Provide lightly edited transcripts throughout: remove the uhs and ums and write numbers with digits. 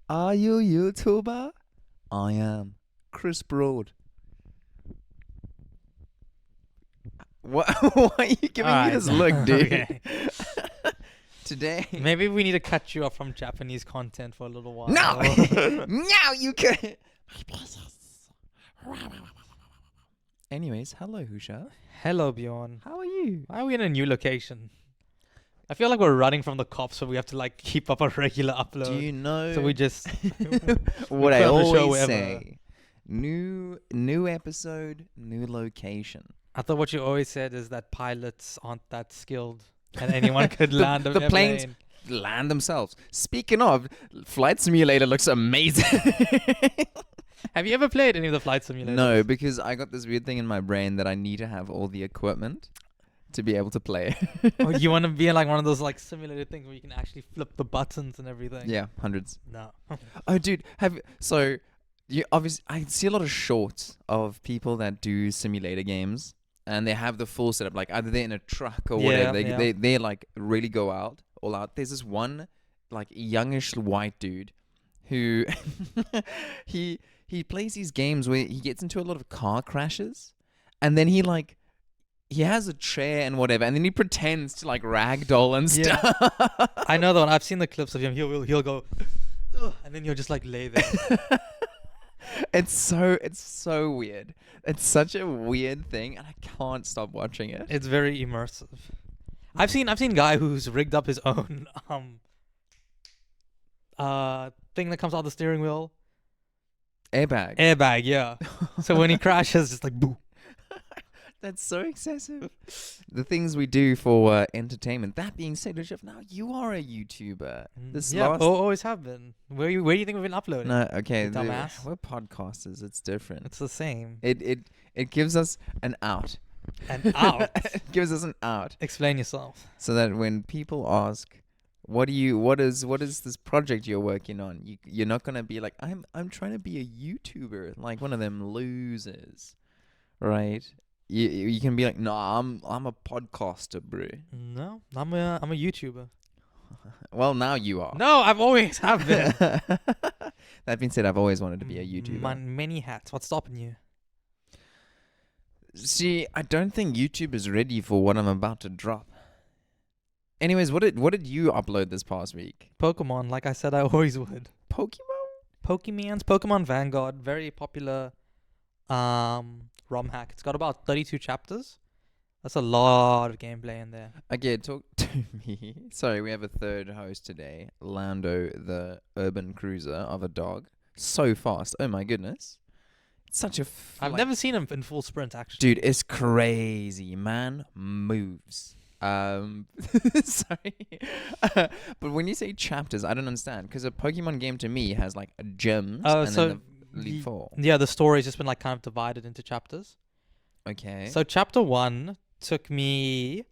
Are you a YouTuber? I am. Chris Broad. What? Why are you giving me this look, dude? Okay. Today. Maybe we need to cut you off from Japanese content for a little while. No! No, you can. Anyways, hello, hushav. Hello, Bjorn. How are you? Why are we in a new location? I feel like we're running from the cops, so we have to like keep up a regular upload. Do you know So we just what I put up a show always wherever. say? New episode, new location. I thought what you always said is that pilots aren't that skilled, and anyone could The- land the a planes- plane. Land themselves. Speaking of, Flight Simulator looks amazing. Have you ever played any of the flight simulators? No, because I got this weird thing in my brain that I need to have all the equipment to be able to play. Or you want to be in like one of those like simulated things where you can actually flip the buttons and everything? Yeah, hundreds. No. Oh, dude, you obviously I see a lot of shorts of people that do simulator games, and they have the full setup. Like either they're in a truck or Yeah, whatever. yeah. They like really go all out. There's this one like youngish white dude who he plays these games where he gets into a lot of car crashes, and then he has a chair and whatever, and then he pretends to like ragdoll and Yeah. stuff. I know that one. I've seen the clips of him. He'll go, "Ugh," and then he'll just like lay there. It's so weird. It's such a weird thing, and I can't stop watching it. It's very immersive. I've seen guy who's rigged up his own thing that comes out of the steering wheel. Airbag. Yeah. So when he crashes, just like boo. That's so excessive. The things we do for entertainment. That being said, Rishabh, now you are a YouTuber. This Yeah, last always have been. Where do you think we've been uploading? no, okay, You dumbass. we're podcasters. It's different. It's the same. It gives us an out. And out. It gives us an out, Explain yourself. so that when people ask, what is this project you're working on? You're not gonna be like, I'm trying to be a YouTuber, like one of them losers, right? You can be like, no, I'm a podcaster, bro. No, I'm a YouTuber. Well, now you are. No, I've always have been. That being said, I've always wanted to be a YouTuber. Many hats. What's stopping you? See, I don't think YouTube is ready for what I'm about to drop. Anyways, what did you upload this past week? Pokemon, like I said, I always would. Pokemon Vanguard, very popular ROM hack. It's got about 32 chapters. That's a lot of gameplay in there. Okay, talk to me. Sorry, we have a third host today, Lando, the urban cruiser of a dog. So fast. Oh my goodness. It's such a I've never seen him in full sprint, actually. Dude, it's crazy. Man moves. Sorry. But when you say chapters, I don't understand, because a Pokemon game to me has like a gyms and so then the League 4. Yeah, the story's just been like kind of divided into chapters. Okay. So chapter 1 took me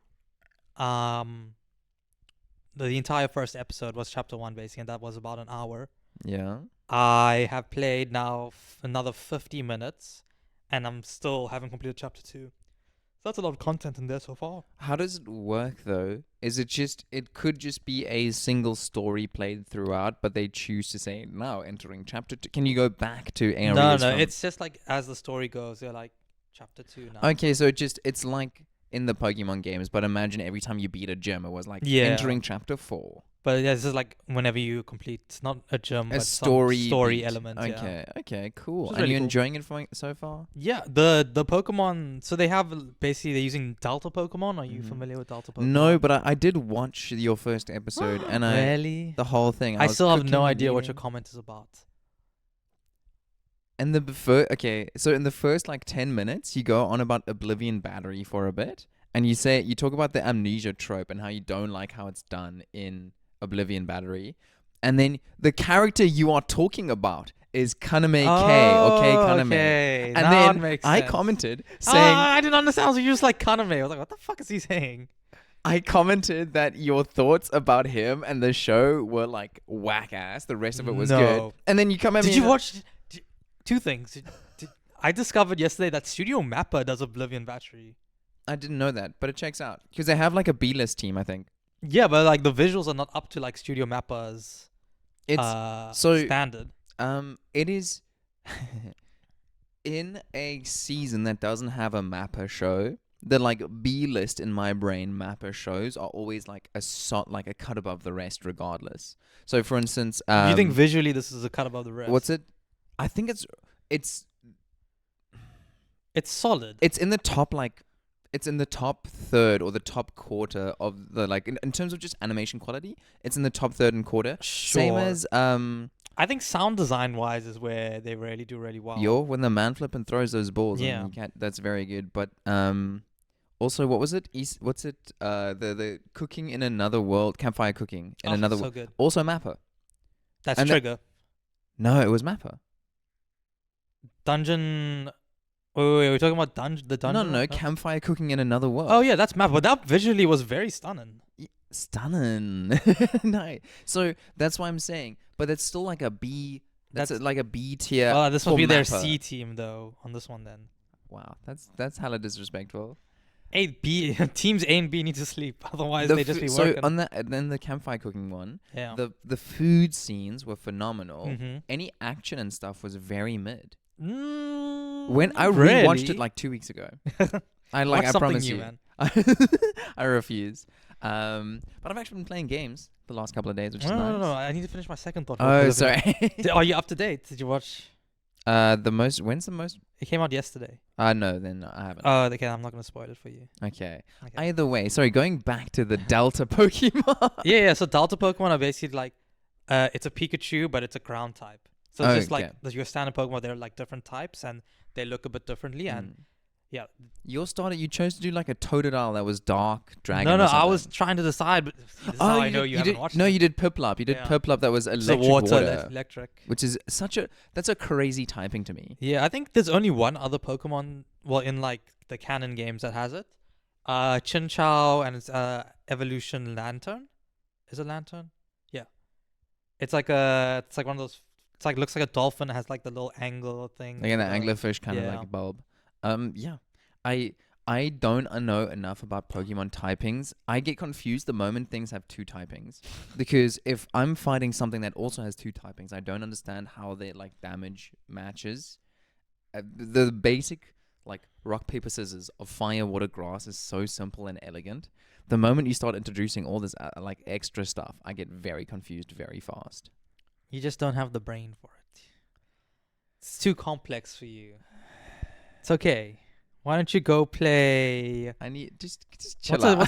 the entire first episode was chapter 1 basically, and that was about an hour. Yeah. I have played now another 50 minutes, and I'm still haven't completed chapter 2. So that's a lot of content in there so far. How does it work though? Is it could just be a single story played throughout, but they choose to say, now entering chapter 2. Can you go back to areas? No, from- it's just like as the story goes, they're like chapter 2 now. Okay, so it's like in the Pokemon games, but imagine every time you beat a gym, it was like Yeah. entering chapter 4. But yeah, this is like whenever you complete, it's not a gym, A but story some story beat. element. Yeah. Okay, cool. Which is And really you cool. enjoying it so far? Yeah, the Pokemon. So they have basically they're using Delta Pokemon. Are you Mhm. familiar with Delta Pokemon? No, but I did watch your first episode, and Really? the whole thing. I was still have cooking, no idea what your eating. comment is about. And so in the first like 10 minutes, you go on about Oblivion Battery for a bit, and you talk about the amnesia trope and how you don't like how it's done in Oblivion Battery, and then the character you are talking about is Kaname K. Okay, Kaname. Okay. And Now then it makes I sense. commented saying, I didn't understand. So you just like Kaname. I was like, what the fuck is he saying? I commented that your thoughts about him and the show were like whack ass. The rest of it was No. good. And then you come at me. Did you and- watch? Two things. I discovered yesterday that Studio Mappa does Oblivion Battery. I didn't know that, but it checks out because they have like a B-list team, I think. Yeah, but like the visuals are not up to like Studio Mappa's It's so standard. it is in a season that doesn't have a mapper show. The like B list in my brain mapper shows are always like like a cut above the rest, regardless. So, for instance, Do you think visually this is a cut above the rest? what's it? I think it's solid. it's in the top it's in the top third or the top quarter of the like in terms of just animation quality. It's in the top third and quarter. Sure. Same as I think sound design wise is where they really do really well. when the man flip and throws those balls. Yeah. And you can't, that's very good. But also, what was it? What's it? The cooking in another world, campfire cooking in another so world. good. Also Mapper. That's And Trigger. No, it was Mapper. Dungeon. Wait, we're talking about the dungeon. No, campfire cooking in another world. Oh yeah, that's Mapper. But that visually was very stunning. Stunning. No. So that's why I'm saying, but it's still like a B. That's like a B tier. Well, this must for be their Mapper. C team though on this one then. Wow, that's hella disrespectful. Teams A and B need to sleep, otherwise The they just be so working. on the campfire cooking one, Yeah. the food scenes were phenomenal. Mm-hmm. Any action and stuff was very mid. Mm, When I really? rewatched it like 2 weeks ago, I Watch something promise new, you, man. I refuse. But I've actually been playing games the last couple of days, which is nice. No. I need to finish my second thought. Oh, sorry. Are you up to date? Did you watch? When's the most? It came out yesterday. No, then I haven't. Oh, okay. I'm not gonna spoil it for you. Okay. Okay. Either way, sorry. Going back to the Delta Pokemon. Yeah. So Delta Pokemon are basically like, it's a Pikachu, but it's a ground type. So it's just like your standard Pokemon. They're like different types, and they look a bit differently. And yeah, you chose to do like a Totodile that was dark dragon. no. or I something. was trying to decide, but this is how I know you haven't watched. No, it. you did Piplup. You did Yeah. Piplup that was It's electric water, electric. which is that's a crazy typing to me. Yeah, I think there's only one other Pokemon, well, in like the canon games that has it. Chinchou and its Evolution Lantern. Is it Lantern? Yeah. It's like one of those. It's like looks like a dolphin. It has like the little angle thing. Like an anglerfish kind of yeah. like bulb. Yeah. I don't know enough about Pokemon typings. I get confused the moment things have two typings. Because if I'm fighting something that also has two typings, I don't understand how their like damage matches. The basic like rock, paper, scissors of fire, water, grass is so simple and elegant. The moment you start introducing all this like extra stuff, I get very confused very fast. You just don't have the brain for it. It's too complex for you. It's okay. Why don't you go play? I need just chill out.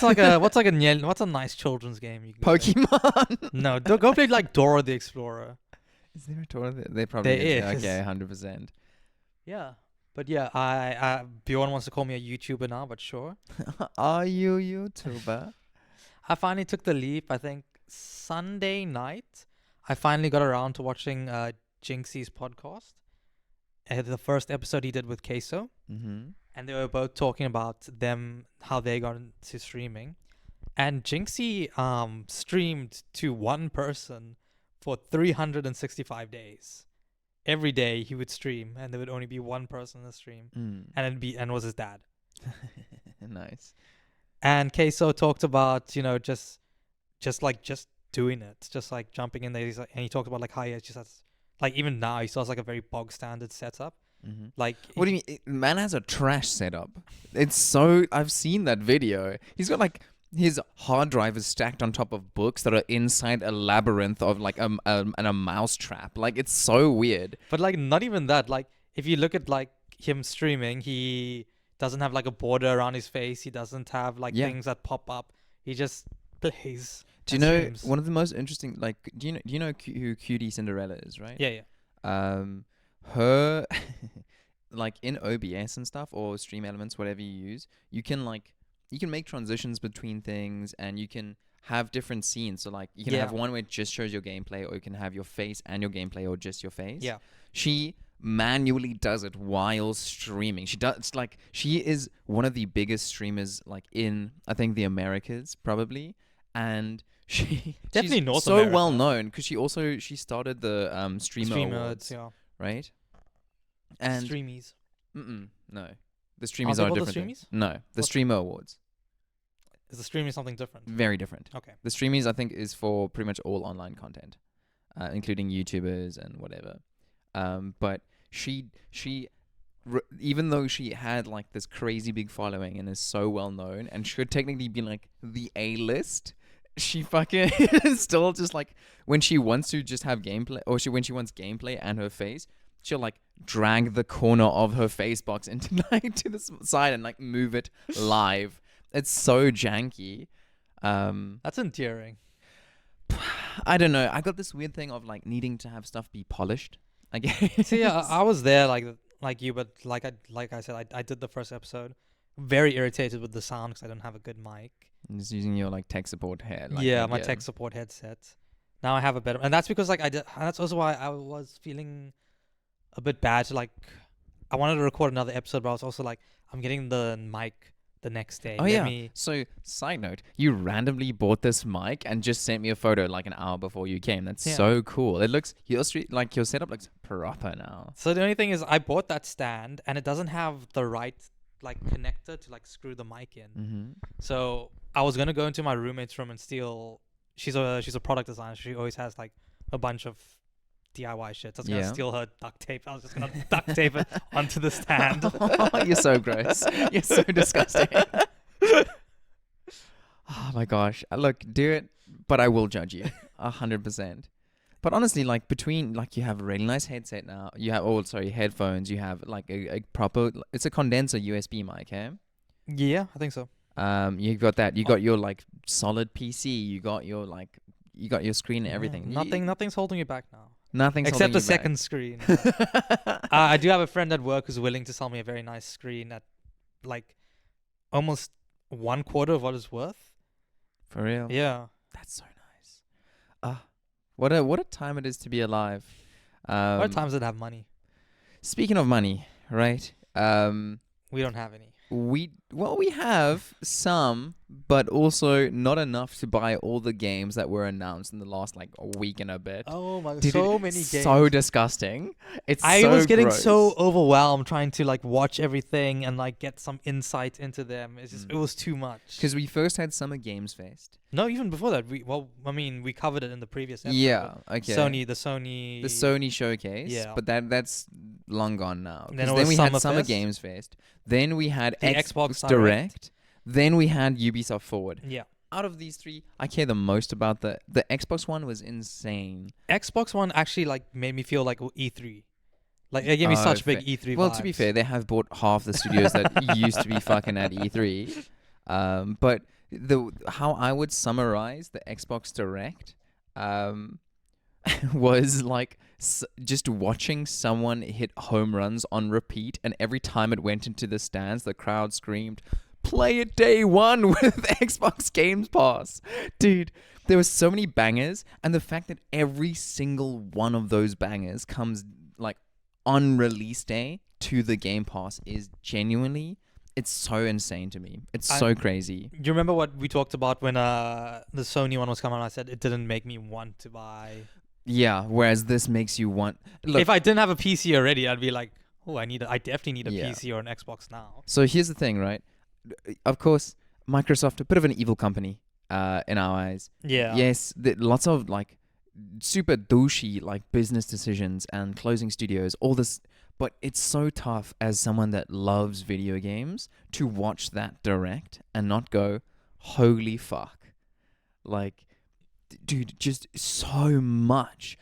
What's a nice children's game you can go play? Pokemon. No, go play like Dora the Explorer. Is there a tour? They probably There is. Okay, 100%. Yeah, but yeah, I Bjorn wants to call me a YouTuber now, but sure. Are you YouTuber? I finally took the leap. I think Sunday night, I finally got around to watching Jinxie's podcast. The first episode he did with Queso. Mm-hmm. And they were both talking about how they got into streaming. And Jinxie streamed to one person for 365 days. Every day he would stream, and there would only be one person in the stream, and it was his dad. Nice. And Queso talked about just doing it, just like jumping in there. And he talked about like how he just has, like, even now he still has like a very bog standard setup. Mm-hmm. Like, what do you mean? Man has a trash setup. It's so. I've seen that video. He's got like his hard drive is stacked on top of books that are inside a labyrinth of like a mouse trap. Like, it's so weird. But like, not even that. Like, if you look at like him streaming, he doesn't have like a border around his face. He doesn't have like things that pop up. He just plays. Do you know streams. One of the most interesting? Like, do you know who Cutie Cinderella is? Right? Yeah. Her like in OBS and stuff, or Stream Elements, whatever you use, you can make transitions between things, and you can have different scenes. So like you can have one where it just shows your gameplay, or you can have your face and your gameplay, or just your face. Yeah. She manually does it while streaming. She is one of the biggest streamers like in, I think, the Americas probably, and she's North so America. well known because she started the Streamer Awards, right? And Streamies. No, the Streamies are different. The Streamies? No, the Streamer Awards. Is the Streamie something different? Very different. Okay. The Streamies, I think, is for pretty much all online content. including YouTubers and whatever. But even though she had like this crazy big following and is so well known and should technically be like the A-list, she fucking still just like when she wants to just have gameplay, or when she wants gameplay and her face, she'll like drag the corner of her face box into like to the side and like move it live. It's so janky. That's endearing. I don't know. I got this weird thing of like needing to have stuff be polished, I guess. So yeah, I was there like you, but like I said, I did the first episode. Very irritated with the sound because I don't have a good mic. Just using your like tech support head. Like, Yeah, my tech support headset. Now I have a better, and that's because like that's also why I was feeling a bit bad. Like I wanted to record another episode, but I was also like, I'm getting the mic the next day. Oh yeah. So side note, you randomly bought this mic and just sent me a photo like an hour before you came. That's so cool. It looks your setup looks proper now. So the only thing is, I bought that stand and it doesn't have the right like connector to like screw the mic in. Mm-hmm. So I was gonna go into my roommate's room and steal. She's a product designer. She always has like a bunch of DIY shit. So I was gonna steal her duct tape. I was just gonna duct tape it onto the stand. You're so gross. You're so disgusting. Oh my gosh. Look, do it, but I will judge you 100%. But honestly, like between like you have a really nice headset now. You have headphones. You have like a proper. It's a condenser USB mic, eh? Yeah, I think so. You've got that. You got your like solid PC. You got your screen and everything. Nothing's holding you back now. Nothing's except the holding you back. second screen. I do have a friend at work who's willing to sell me a very nice screen at like almost 1/4 of what it's worth. For real? Yeah. That's so nice. What a time it is to be alive. What times did have money? Speaking of money, right? We don't have any. We have some, but also not enough to buy all the games that were announced in the last like a week and a bit. Oh my god, Dude, so many games. So disgusting. I was getting gross. so overwhelmed trying to like watch everything and like get some insight into them. It's just it was too much. Because we first had Summer Games Fest. No, even before that. We covered it in the previous episode. Yeah, okay. The Sony showcase. Yeah. But that's long gone now. Then Then we had Summer Summer Fest. Games Fest. Then we had The Xbox Xbox Direct. Then we had Ubisoft Forward. Yeah. Out of these three, I care the most about the Xbox one was insane. Xbox One actually like made me feel like E3. Like it gave me such big E3 Well, vibes. to be fair, they have bought half the studios that used to be fucking at E3. But how I would summarize the Xbox Direct was like just watching someone hit home runs on repeat, and every time it went into the stands, the crowd screamed, "Play it day one with Xbox Games Pass." Dude, there were so many bangers, and the fact that every single one of those bangers comes like on release day to the Game Pass is genuinely, it's so insane to me. It's so crazy. Do you remember what we talked about when the Sony one was coming out? I said it didn't make me want to buy. Yeah, whereas this makes you want. Look, if I didn't have a PC already, I'd be like, oh, I definitely need a PC or an Xbox now. So here's the thing, right? Of course, Microsoft, a bit of an evil company in our eyes. Yeah. Yes, lots of like super douchey like business decisions and closing studios, all this. But it's so tough as someone that loves video games to watch that direct and not go, holy fuck. Like, dude, just so much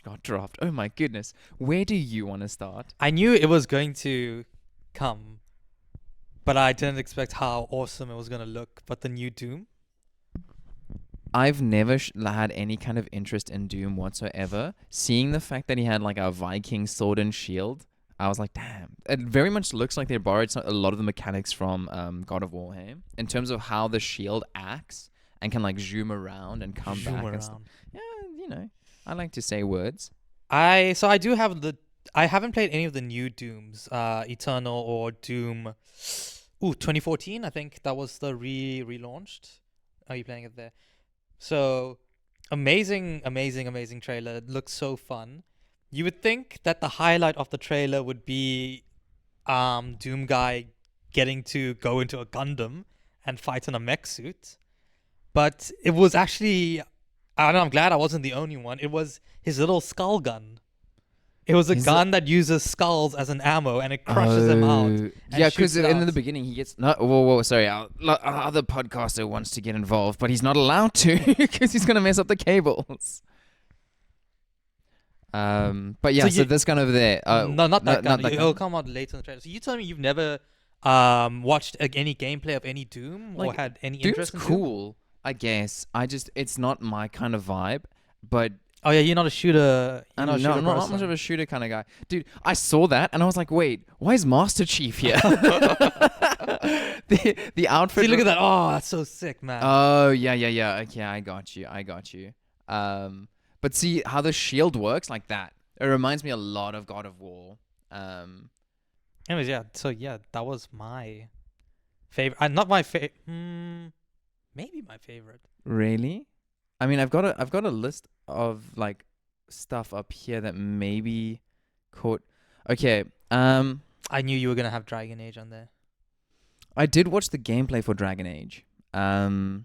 got dropped. Oh my goodness. Where do you want to start? I knew it was going to come, but I didn't expect how awesome it was going to look. But the new Doom? I've never had any kind of interest in Doom whatsoever. Seeing the fact that he had like a Viking sword and shield, I was like, damn. It very much looks like they borrowed a lot of the mechanics from God of War, hey? In terms of how the shield acts and can like zoom around and come back. And stuff. Yeah, you know, I like to say words. I haven't played any of the new Dooms, Eternal or Doom 2014, I think that was the relaunched. Are you playing it there? So amazing trailer. It looks so fun. You would think that the highlight of the trailer would be Doom guy getting to go into a Gundam and fight in a mech suit. But it was actually I know, I'm glad I wasn't the only one. It was his little skull gun. It was a His gun that uses skulls as an ammo, and it crushes him out. Oh, And yeah, shoots because it in out. the beginning he gets no. Whoa, sorry. Our other podcaster wants to get involved, but he's not allowed to because he's gonna mess up the cables. But yeah, So so you- this gun over there. No, not that gun. Not that It'll gun. come out later in the trailer. So you tell me you've never watched any gameplay of any Doom or Like, had any Doom's interest in Doom? cool, I guess. It's not my kind of vibe, but Oh yeah, you're not a shooter. You're I'm not a shooter not person. much of a shooter kind of guy. Dude, I saw that and I was like, wait, why is Master Chief here? the outfit. See, look at that. Oh, that's so sick, man. Oh, yeah. Okay, I got you. But see how the shield works like that. It reminds me a lot of God of War. Anyways, yeah. So yeah, that was my favorite. Not my favorite. Maybe my favorite. Really? I mean, I've got a list of like stuff up here that maybe caught. Okay. I knew you were gonna have Dragon Age on there. I did watch the gameplay for Dragon Age. The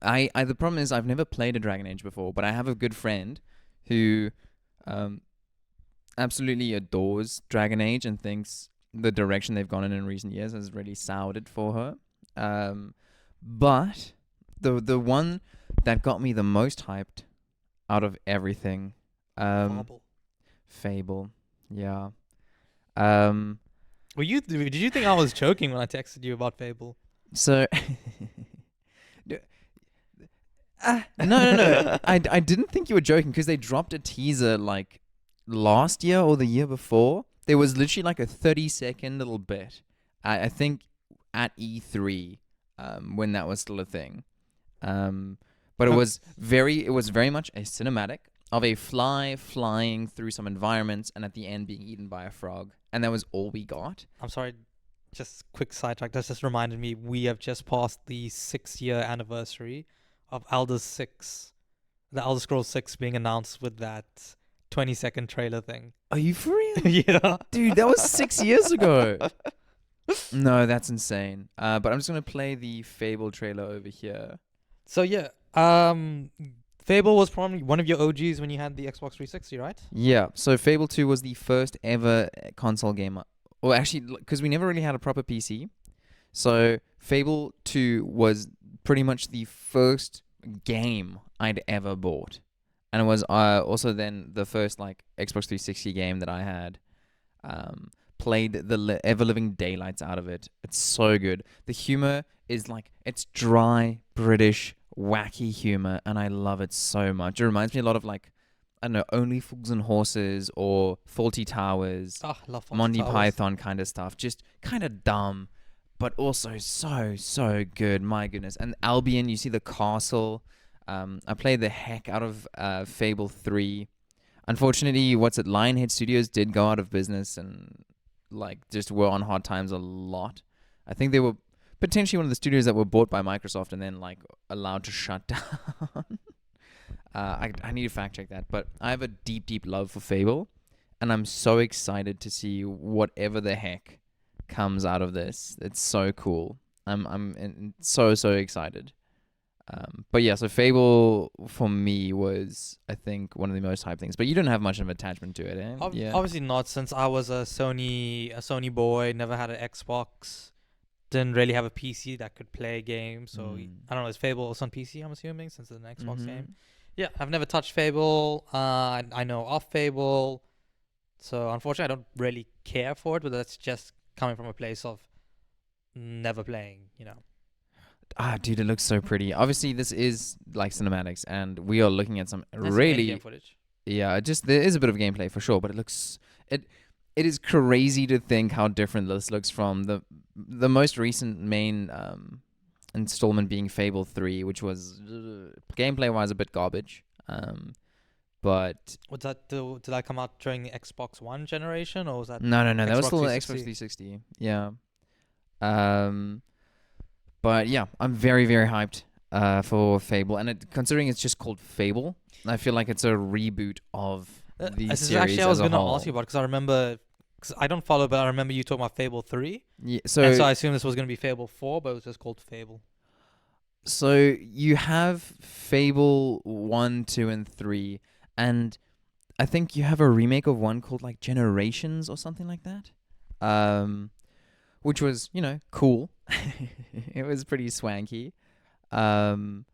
problem is I've never played a Dragon Age before, but I have a good friend who absolutely adores Dragon Age and thinks the direction they've gone in recent years has really soured it for her. But the one that got me the most hyped out of everything, Fable, yeah. Did you think I was joking when I texted you about Fable? So, no. I didn't think you were joking because they dropped a teaser like last year or the year before. There was literally like a 30-second little bit. I think at E3, when that was still a thing. But it was very much a cinematic of a fly flying through some environments and at the end being eaten by a frog, and that was all we got. I'm sorry, just quick sidetrack. That just reminded me we have just passed the 6-year anniversary of The Elder Scrolls 6 being announced with that 20-second trailer thing. Are you for real? Yeah. Dude, that was 6 years ago. No, that's insane. But I'm just gonna play the Fable trailer over here. So yeah, Fable was probably one of your OGs when you had the Xbox 360, right? Yeah, so Fable 2 was the first ever console game. Or actually, because we never really had a proper PC. So Fable 2 was pretty much the first game I'd ever bought. And it was also then the first like Xbox 360 game that I had. Played the ever-living daylights out of it. It's so good. The humor is like, it's dry, British, wacky humor, and I love it so much. It reminds me a lot of like, I don't know, Only Fools and Horses or Faulty Towers, Oh, I love Faulty Monty Towers. Python kind of stuff. Just kind of dumb, but also so good. My goodness. And Albion, you see the castle. I played the heck out of Fable 3. Unfortunately, Lionhead Studios did go out of business and like just were on hard times a lot. I think they were potentially one of the studios that were bought by Microsoft and then like allowed to shut down. I need to fact check that, but I have a deep love for Fable, and I'm so excited to see whatever the heck comes out of this. It's so cool. I'm so excited. But yeah, so Fable for me was, I think, one of the most hyped things. But you don't have much of an attachment to it, eh? Yeah. Obviously not, since I was a Sony boy, never had an Xbox, didn't really have a PC that could play games. So I don't know, is Fable also on PC, I'm assuming, since it's an Xbox game? Yeah, I've never touched Fable. I know of Fable. So unfortunately, I don't really care for it, but that's just coming from a place of never playing, you know. Dude, it looks so pretty. Obviously, this is like cinematics, and we are looking at some That's really, in-game footage. yeah. There is a bit of gameplay for sure, but it is crazy to think how different this looks from the most recent main installment being Fable 3, which was gameplay wise a bit garbage. But Was that did that come out during the Xbox One generation, or was that no, that was Xbox still the 360? Xbox 360. Yeah. But yeah, I'm very hyped for Fable, and considering it's just called Fable, I feel like it's a reboot of the This is series actually I was as a going to whole. ask you about, because I remember, because I don't follow, but I remember you talking about Fable 3, Yeah, and so I assumed this was going to be Fable 4, but it was just called Fable. So you have Fable 1, 2, and 3, and I think you have a remake of one called like Generations or something like that. Which was, cool. It was pretty swanky. Um,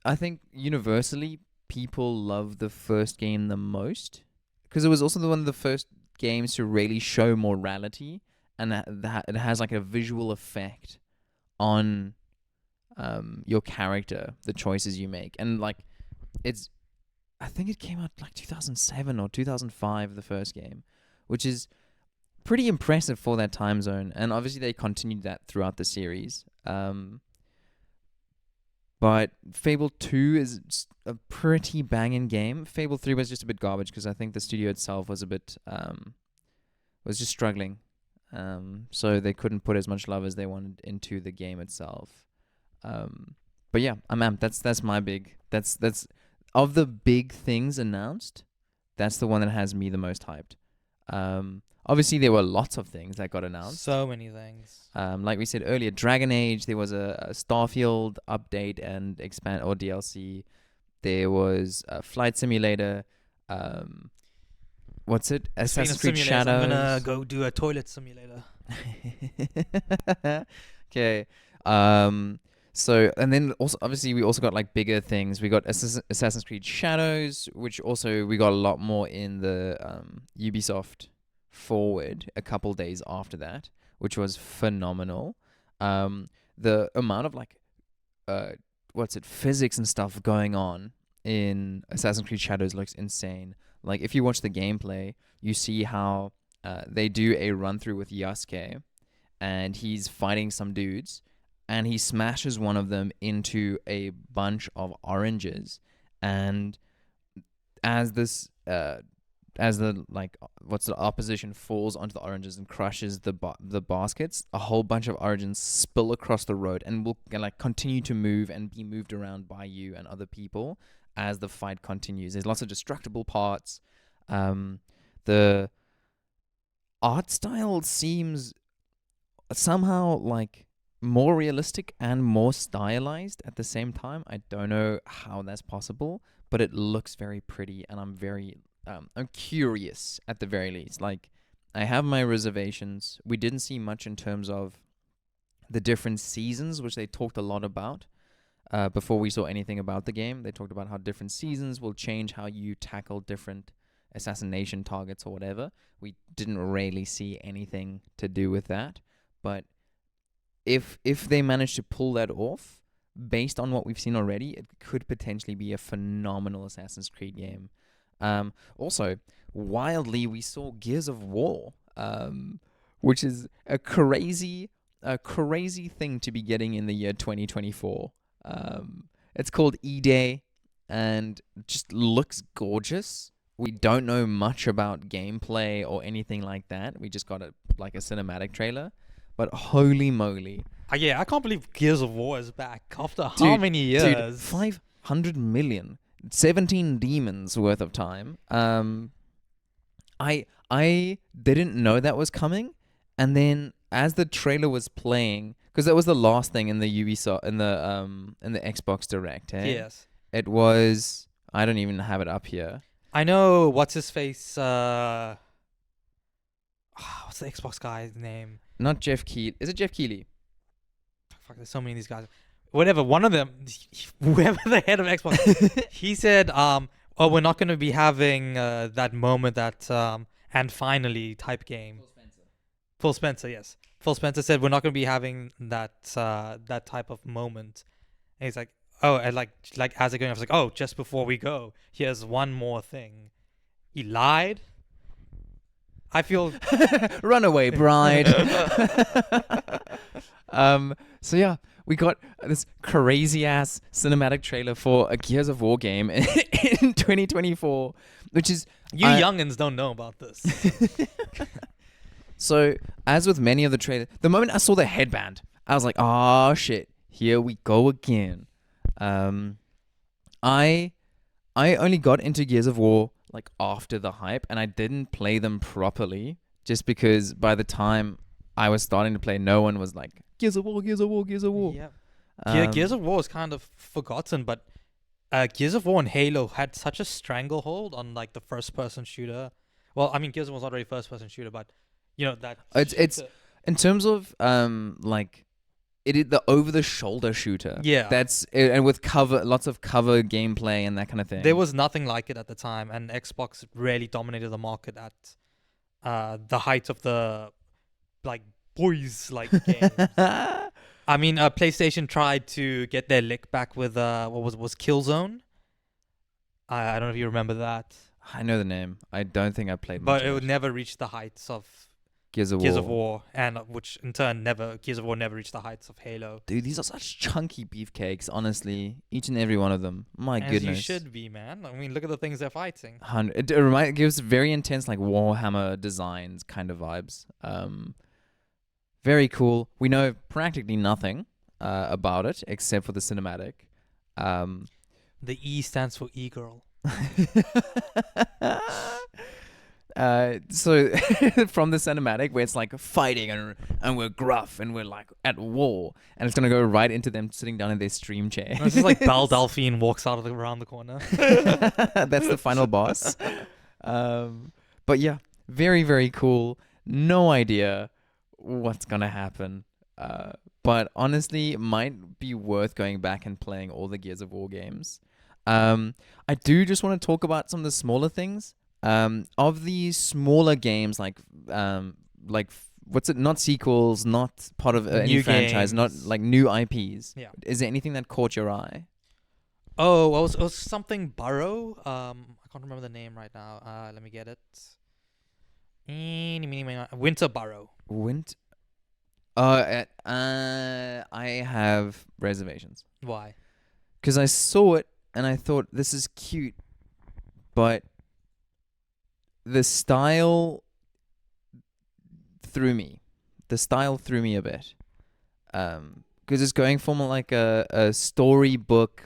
I think universally people love the first game the most because it was also one of the first games to really show morality, and that it has like a visual effect on your character, the choices you make, and like it's. I think it came out like 2007 or 2005, the first game, which is pretty impressive for that time zone. And obviously they continued that throughout the series. But Fable 2 is a pretty banging game. Fable 3 was just a bit garbage because I think the studio itself was a bit was just struggling. So they couldn't put as much love as they wanted into the game itself. But yeah, I'm amped. That's my big. That's of the big things announced. That's the one that has me the most hyped. Obviously, there were lots of things that got announced. So many things. Like we said earlier, Dragon Age. There was a Starfield update and expand or DLC. There was a Flight Simulator. What's it? Assassin's Creed Shadows. I'm gonna go do a toilet simulator. Okay. So, and then also, obviously, we also got like bigger things. We got Assassin's Creed Shadows, which also we got a lot more in the Ubisoft Forward a couple days after that, which was phenomenal. The amount of like, physics and stuff going on in Assassin's Creed Shadows looks insane. Like, if you watch the gameplay, you see how they do a run through with Yasuke, and he's fighting some dudes, and he smashes one of them into a bunch of oranges, and as the opposition falls onto the oranges and crushes the baskets, a whole bunch of oranges spill across the road and will like continue to move and be moved around by you and other people as the fight continues. There's lots of destructible parts. The art style seems somehow like more realistic and more stylized at the same time. I don't know how that's possible, but it looks very pretty, and I'm curious at the very least. Like, I have my reservations. We didn't see much in terms of the different seasons, which they talked a lot about before we saw anything about the game. They talked about how different seasons will change how you tackle different assassination targets or whatever. We didn't really see anything to do with that, but if they manage to pull that off, based on what we've seen already, it could potentially be a phenomenal Assassin's Creed game. Also, wildly, we saw Gears of War, which is a crazy thing to be getting in the year 2024. It's called E-Day, and just looks gorgeous. We don't know much about gameplay or anything like that. We just got a cinematic trailer. But holy moly. Yeah, I can't believe Gears of War is back after how many years? Dude, 500 million. 17 demons worth of time. I didn't know that was coming, and then as the trailer was playing, because that was the last thing in the Ubisoft in the Xbox Direct, eh? Yes. It was. I don't even have it up here. I know what's his face. What's the Xbox guy's name? Not Jeff Keighley. Is it Jeff Keighley? Fuck, there's so many of these guys. Whatever, one of them, whoever the head of Xbox, he said, we're not going to be having that moment that, and finally type game. Phil Spencer, yes. Phil Spencer said we're not going to be having that that type of moment. And he's like, oh, and like as it going, I was like, oh, just before we go, here's one more thing. He lied. I feel runaway bride. So yeah, we got this crazy ass cinematic trailer for a Gears of War game in 2024, which is you youngins don't know about this. So, as with many of the trailers, the moment I saw the headband, I was like, "Oh shit, here we go again." I only got into Gears of War like after the hype, and I didn't play them properly just because by the time I was starting to play, no one was like Gears of War, Gears of War, Gears of War. Yep. Gears of War is kind of forgotten, but Gears of War and Halo had such a stranglehold on like the first-person shooter. Well, I mean, Gears of War was not really first-person shooter, but that. It's in terms of like it is the over-the-shoulder shooter. Yeah. That's and with lots of cover gameplay and that kind of thing. There was nothing like it at the time, and Xbox really dominated the market at the height of the like boys like games. I mean, PlayStation tried to get their lick back with what was Killzone. I don't know if you remember that, I know the name. I don't think I played much but of it would never reach the heights of Gears of War, and which in turn Gears of War never reached the heights of Halo. Dude, these are such chunky beefcakes, honestly. Each and every one of them. My As goodness. you should be, man. I mean, look at the things they're fighting. It gives very intense, like Warhammer designs kind of vibes. Very cool. We know practically nothing about it except for the cinematic. The E stands for e-girl. So from the cinematic where it's like fighting and we're gruff and we're like at war, and it's gonna go right into them sitting down in their stream chair. It's just like Belle Delphine walks out of around the corner. That's the final boss. But yeah, very, very cool. No idea what's gonna happen. But honestly, it might be worth going back and playing all the Gears of War games. I do just want to talk about some of the smaller things. Of these smaller games, like what's it? Not sequels, not part of any New franchise, not games. like new IPs. Yeah. Is there anything that caught your eye? Oh, it was something Burrow. I can't remember the name right now. Let me get it. Winter Burrow. I have reservations Why? because I saw it and I thought this is cute, but the style threw me. The style threw me a bit. Because it's going from like a storybook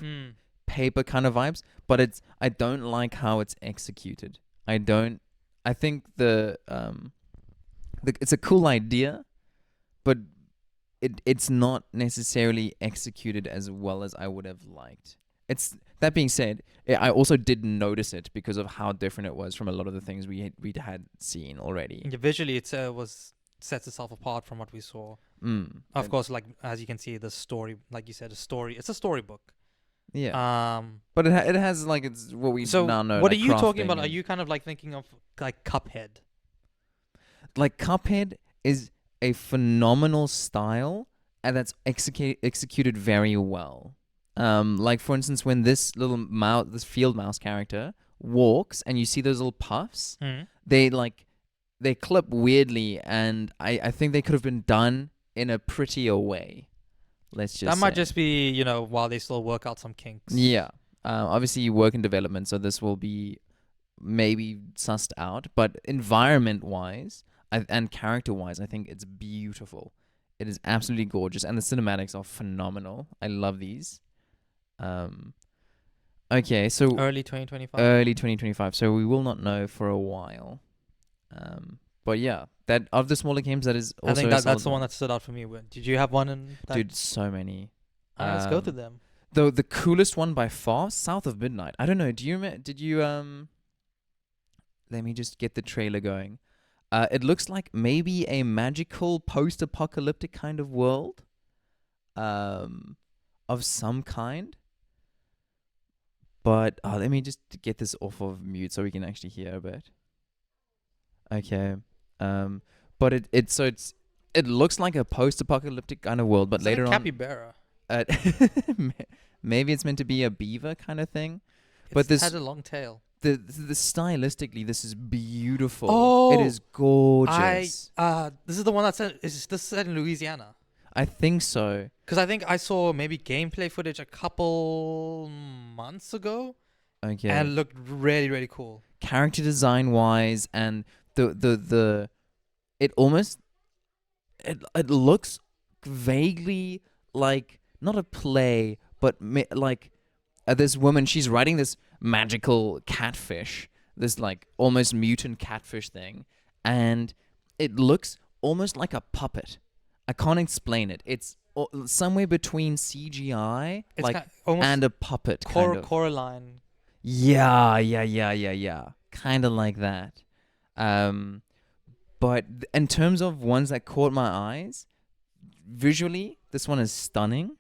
paper kind of vibes, but I don't like how it's executed. I think it's a cool idea, but it's not necessarily executed as well as I would have liked. That being said, I also did notice it because of how different it was from a lot of the things we'd had seen already. Yeah, visually, it sets itself apart from what we saw. Of course, like as you can see, the story, like you said, it's a storybook. Yeah. But it has like it's what we now know. What like are you talking about? crafting Are you kind of like thinking of like Cuphead? Like Cuphead is a phenomenal style, and that's executed very well. Like for instance, when this this field mouse character walks, and you see those little puffs, they clip weirdly, and I think they could have been done in a prettier way. Let's just Might say. just be while they still work out some kinks. Yeah. Obviously, you work in development, so this will be maybe sussed out. But environment-wise and character-wise, I think it's beautiful. It is absolutely gorgeous, and the cinematics are phenomenal. I love these. Okay, so Early 2025. early 2025. So we will not know for a while. But yeah, that of the smaller games, that is also I think a that's solid the one that stood out for me. Did you have one in that? Dude, so many. Let's go through them. Though the coolest one by far, South of Midnight. I don't know. Did you let me just get the trailer going. It looks like maybe a magical post-apocalyptic kind of world. Of some kind. But let me just get this off of mute so we can actually hear a bit. Okay. But it looks like a post-apocalyptic kind of world, but It's later like a on capybara. maybe it's meant to be a beaver kind of thing. But this had a long tail. the stylistically, this is beautiful. Oh, it is gorgeous. This is the one that said this is set in Louisiana. I think so. Because I think I saw maybe gameplay footage a couple months ago, Okay. and it looked really, really cool. Character design wise, and the it almost it looks vaguely like not a play, but like this woman, she's riding this magical catfish, this like almost mutant catfish thing, and it looks almost like a puppet. I can't explain it. It's somewhere between CGI It's like almost and a puppet kind of. Coraline. Yeah. Kind of like that. But in terms of ones that caught my eyes, visually, this one is stunning.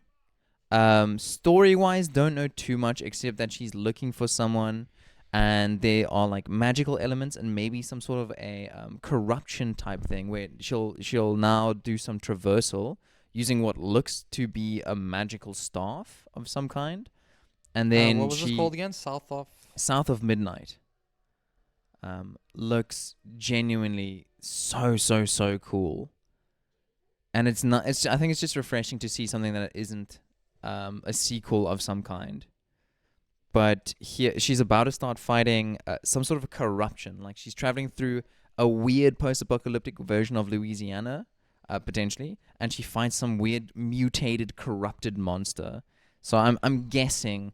Story-wise, don't know too much except that she's looking for someone, and there are like magical elements and maybe some sort of a corruption type thing where she'll now do some traversal using what looks to be a magical staff of some kind, and then What was this called again? South of Midnight. Looks genuinely so cool, and it's not. I think it's just refreshing to see something that isn't a sequel of some kind. But here she's about to start fighting some sort of a corruption. Like she's traveling through a weird post-apocalyptic version of Louisiana, potentially, and she finds some weird mutated, corrupted monster. So I'm guessing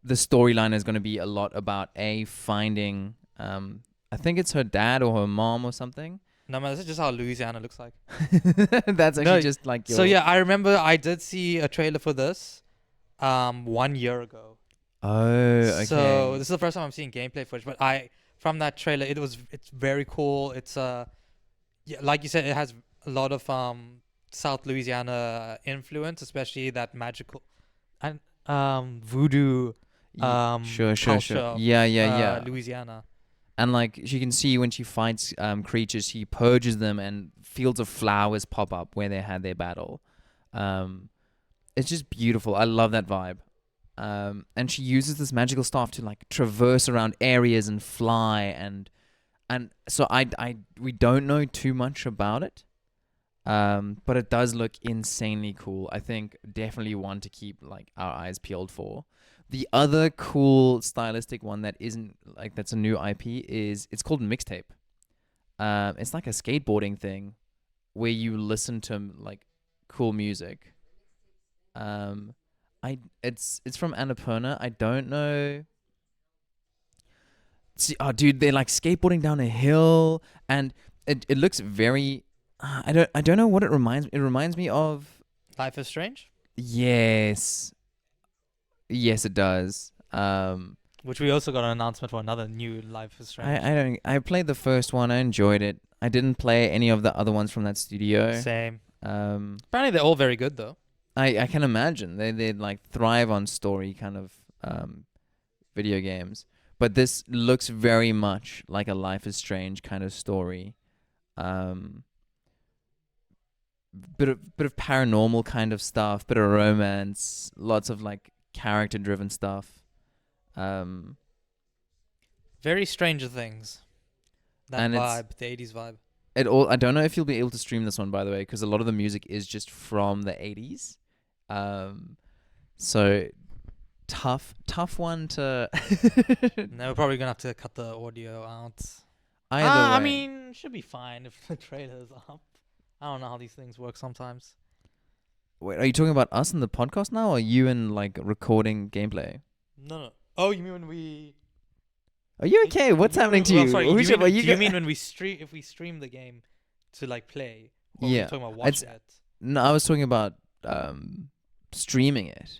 the storyline is going to be a lot about finding. I think it's her dad or her mom or something. No man, this is just how Louisiana looks like. That's actually just like your... So yeah, I remember I did see a trailer for this 1 year ago. Oh, okay. So this is the first time I'm seeing gameplay footage, but from that trailer it's very cool. It's like you said, it has a lot of South Louisiana influence, especially that magical and voodoo sure. culture. Yeah. Louisiana. And like she can see when she fights creatures, she purges them, and fields of flowers pop up where they had their battle. It's just beautiful. I love that vibe. And she uses this magical staff to like traverse around areas and fly, and so we don't know too much about it. But it does look insanely cool. I think definitely one to keep like our eyes peeled for. The other cool stylistic one that isn't like that's a new IP is it's called Mixtape. It's like a skateboarding thing where you listen to like cool music. It's from Annapurna. I don't know. See, oh, dude, they're like skateboarding down a hill, and it looks very. I don't know what it reminds me. It reminds me of Life is Strange. Yes, it does. Which we also got an announcement for another new Life is Strange. I played the first one. I enjoyed it. I didn't play any of the other ones from that studio. Same. Apparently they're all very good though. I can imagine they like thrive on story kind of video games, but this looks very much like a Life is Strange kind of story. Bit of paranormal kind of stuff, bit of romance, lots of like character driven stuff. Very Stranger Things. That and vibe, the 80s vibe. I don't know if you'll be able to stream this one, by the way, because a lot of the music is just from the 80s. So tough one to. No, we're probably gonna have to cut the audio out. Either way. I mean, should be fine if the trailer's up. I don't know how these things work sometimes. Wait, are you talking about us in the podcast now, or you in like recording gameplay? No. Oh, you mean when we? Are you okay? What's happening to you? Sorry, do you mean when we stream? If we stream the game to like play? Or Yeah. Are talking about watch it? No, I was talking about streaming it.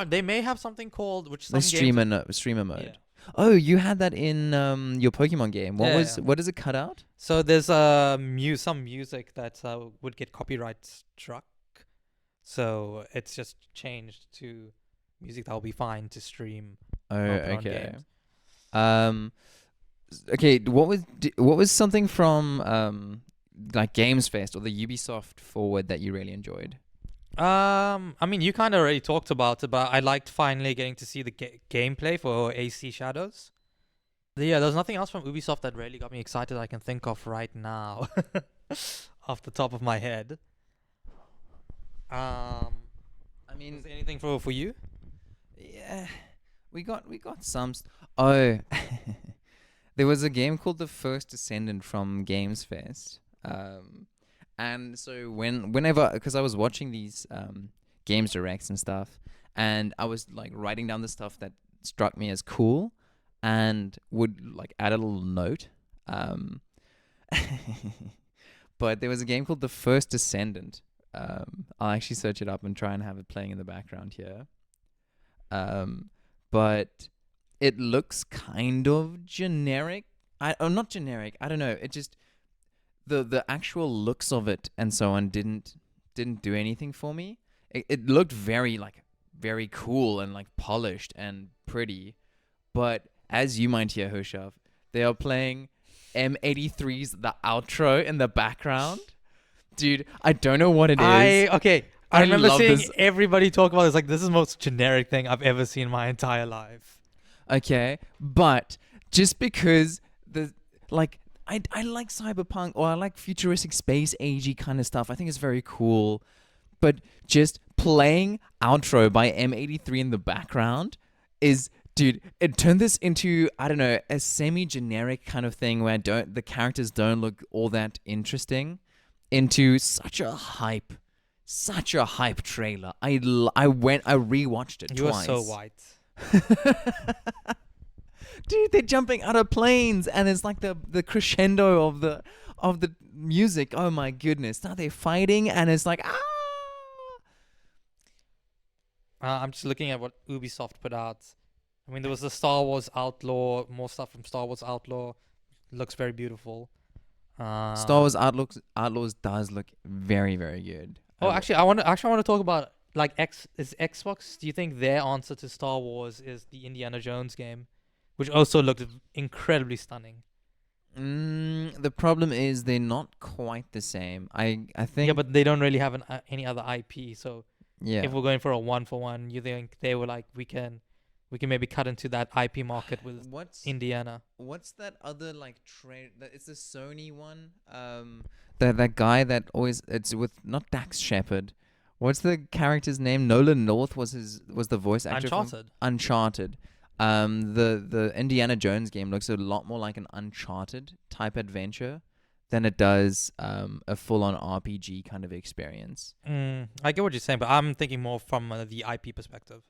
They may have something called The streamer mode. Yeah. Oh, you had that in your Pokemon game. What does it cut out? So there's some music that would get copyright struck. So it's just changed to music that will be fine to stream. Oh, okay. Okay. What was something from like Games Fest or the Ubisoft Forward that you really enjoyed? I mean, you kind of already talked about it, but I liked finally getting to see the gameplay for AC Shadows. Yeah, there's nothing else from Ubisoft that really got me excited I can think of right now, off the top of my head. I mean, is there anything for you? Yeah, we got some. Oh, there was a game called the First Descendant from Games Fest. And so whenever, because I was watching these games directs and stuff, and I was like writing down the stuff that struck me as cool, and would like add a little note. But there was a game called The First Descendant. I'll actually search it up and try and have it playing in the background here. But it looks kind of generic. Not generic. I don't know. It just the actual looks of it and so on didn't do anything for me. It looked very cool and like polished and pretty, but as you might hear, Hushav, they are playing M83's The Outro in the background. Dude, I don't know what it is. I remember love seeing this. everybody talk about it. It's like, this is the most generic thing I've ever seen in my entire life. Okay, but just because I like cyberpunk, or I like futuristic space agey kind of stuff. I think it's very cool. But just playing Outro by M83 in the background is, dude, it turned this into, I don't know, a semi-generic kind of thing where the characters don't look all that interesting, into such a hype trailer. I rewatched it You twice. are so white. Dude, they're jumping out of planes, and it's like the crescendo of the music. Oh my goodness! Now they're fighting, and it's like I'm just looking at what Ubisoft put out. I mean, there was the Star Wars Outlaw, more stuff from Star Wars Outlaw. Looks very beautiful. Star Wars Outlaws does look very, very good. Actually, I want to talk about like Xbox. Do you think their answer to Star Wars is the Indiana Jones game, which also looked incredibly stunning? The problem is they're not quite the same. I think. Yeah, but they don't really have any other IP. So yeah, if we're going for a 1-for-1, you think they were like, we can maybe cut into that IP market with Indiana. What's that other like trade? It's the Sony one. That guy that always, it's with not Dax Shepard. What's the character's name? Nolan North was the voice actor. Uncharted. The Indiana Jones game looks a lot more like an Uncharted type adventure than it does a full-on RPG kind of experience. I get what you're saying, but I'm thinking more from the IP perspective.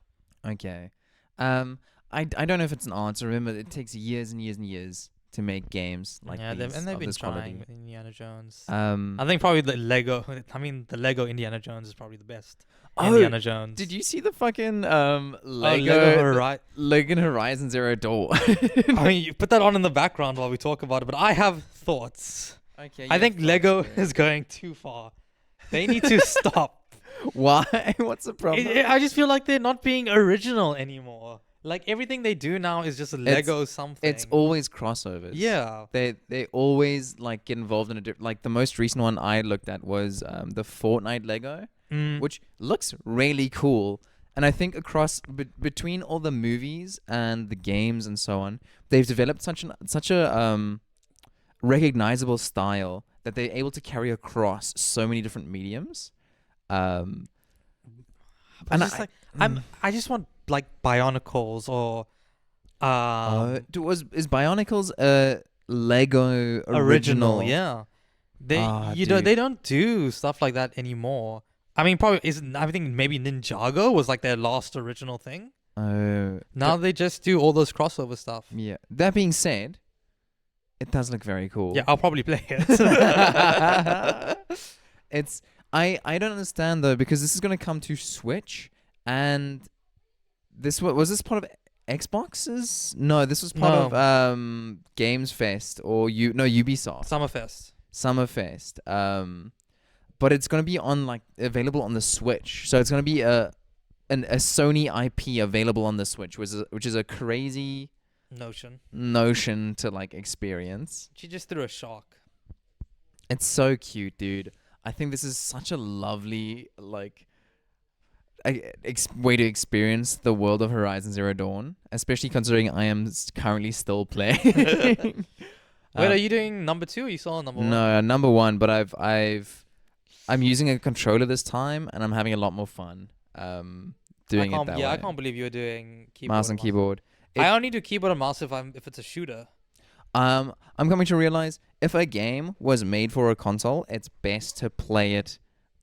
Okay. I don't know if it's an answer. Remember, it takes years and years and years to make games like these. And they've of been this trying quality. with Indiana Jones. I I think probably the Lego. The Lego Indiana Jones is probably the best. Indiana Jones. Did you see the fucking Lego Horizon Zero Dawn? I mean, you put that on in the background while we talk about it, but I have thoughts. Okay. I think Lego is going too far. They need to stop. Why? What's the problem? I just feel like they're not being original anymore. Like everything they do now is just Lego something. It's always crossovers. Yeah. They always like get involved in a like the most recent one I looked at was the Fortnite Lego, which looks really cool. And I think across between all the movies and the games and so on, they've developed such a recognizable style that they're able to carry across so many different mediums. And I just want like Bionicles or is Bionicles a Lego original? Yeah. They don't do stuff like that anymore. I mean, I think maybe Ninjago was like their last original thing. Now they just do all those crossover stuff. Yeah. That being said, it does look very cool. Yeah, I'll probably play it. I don't understand though, because this is going to come to Switch, and was this part of Xbox's? No, this was part of Games Fest or Ubisoft. Summerfest. But it's going to be available on the Switch. So it's going to be a Sony IP available on the Switch, which is a crazy notion to like experience. She just threw a shock. It's so cute, dude. I think this is such a lovely way to experience the world of Horizon Zero Dawn, especially considering I am currently still playing. Wait, are you doing number 2 or you saw number 1? No, number 1, but I'm using a controller this time and I'm having a lot more fun doing it that way. I can't believe you're doing keyboard mouse and keyboard. I only do keyboard and mouse if it's a shooter. I'm coming to realize if a game was made for a console, it's best to play it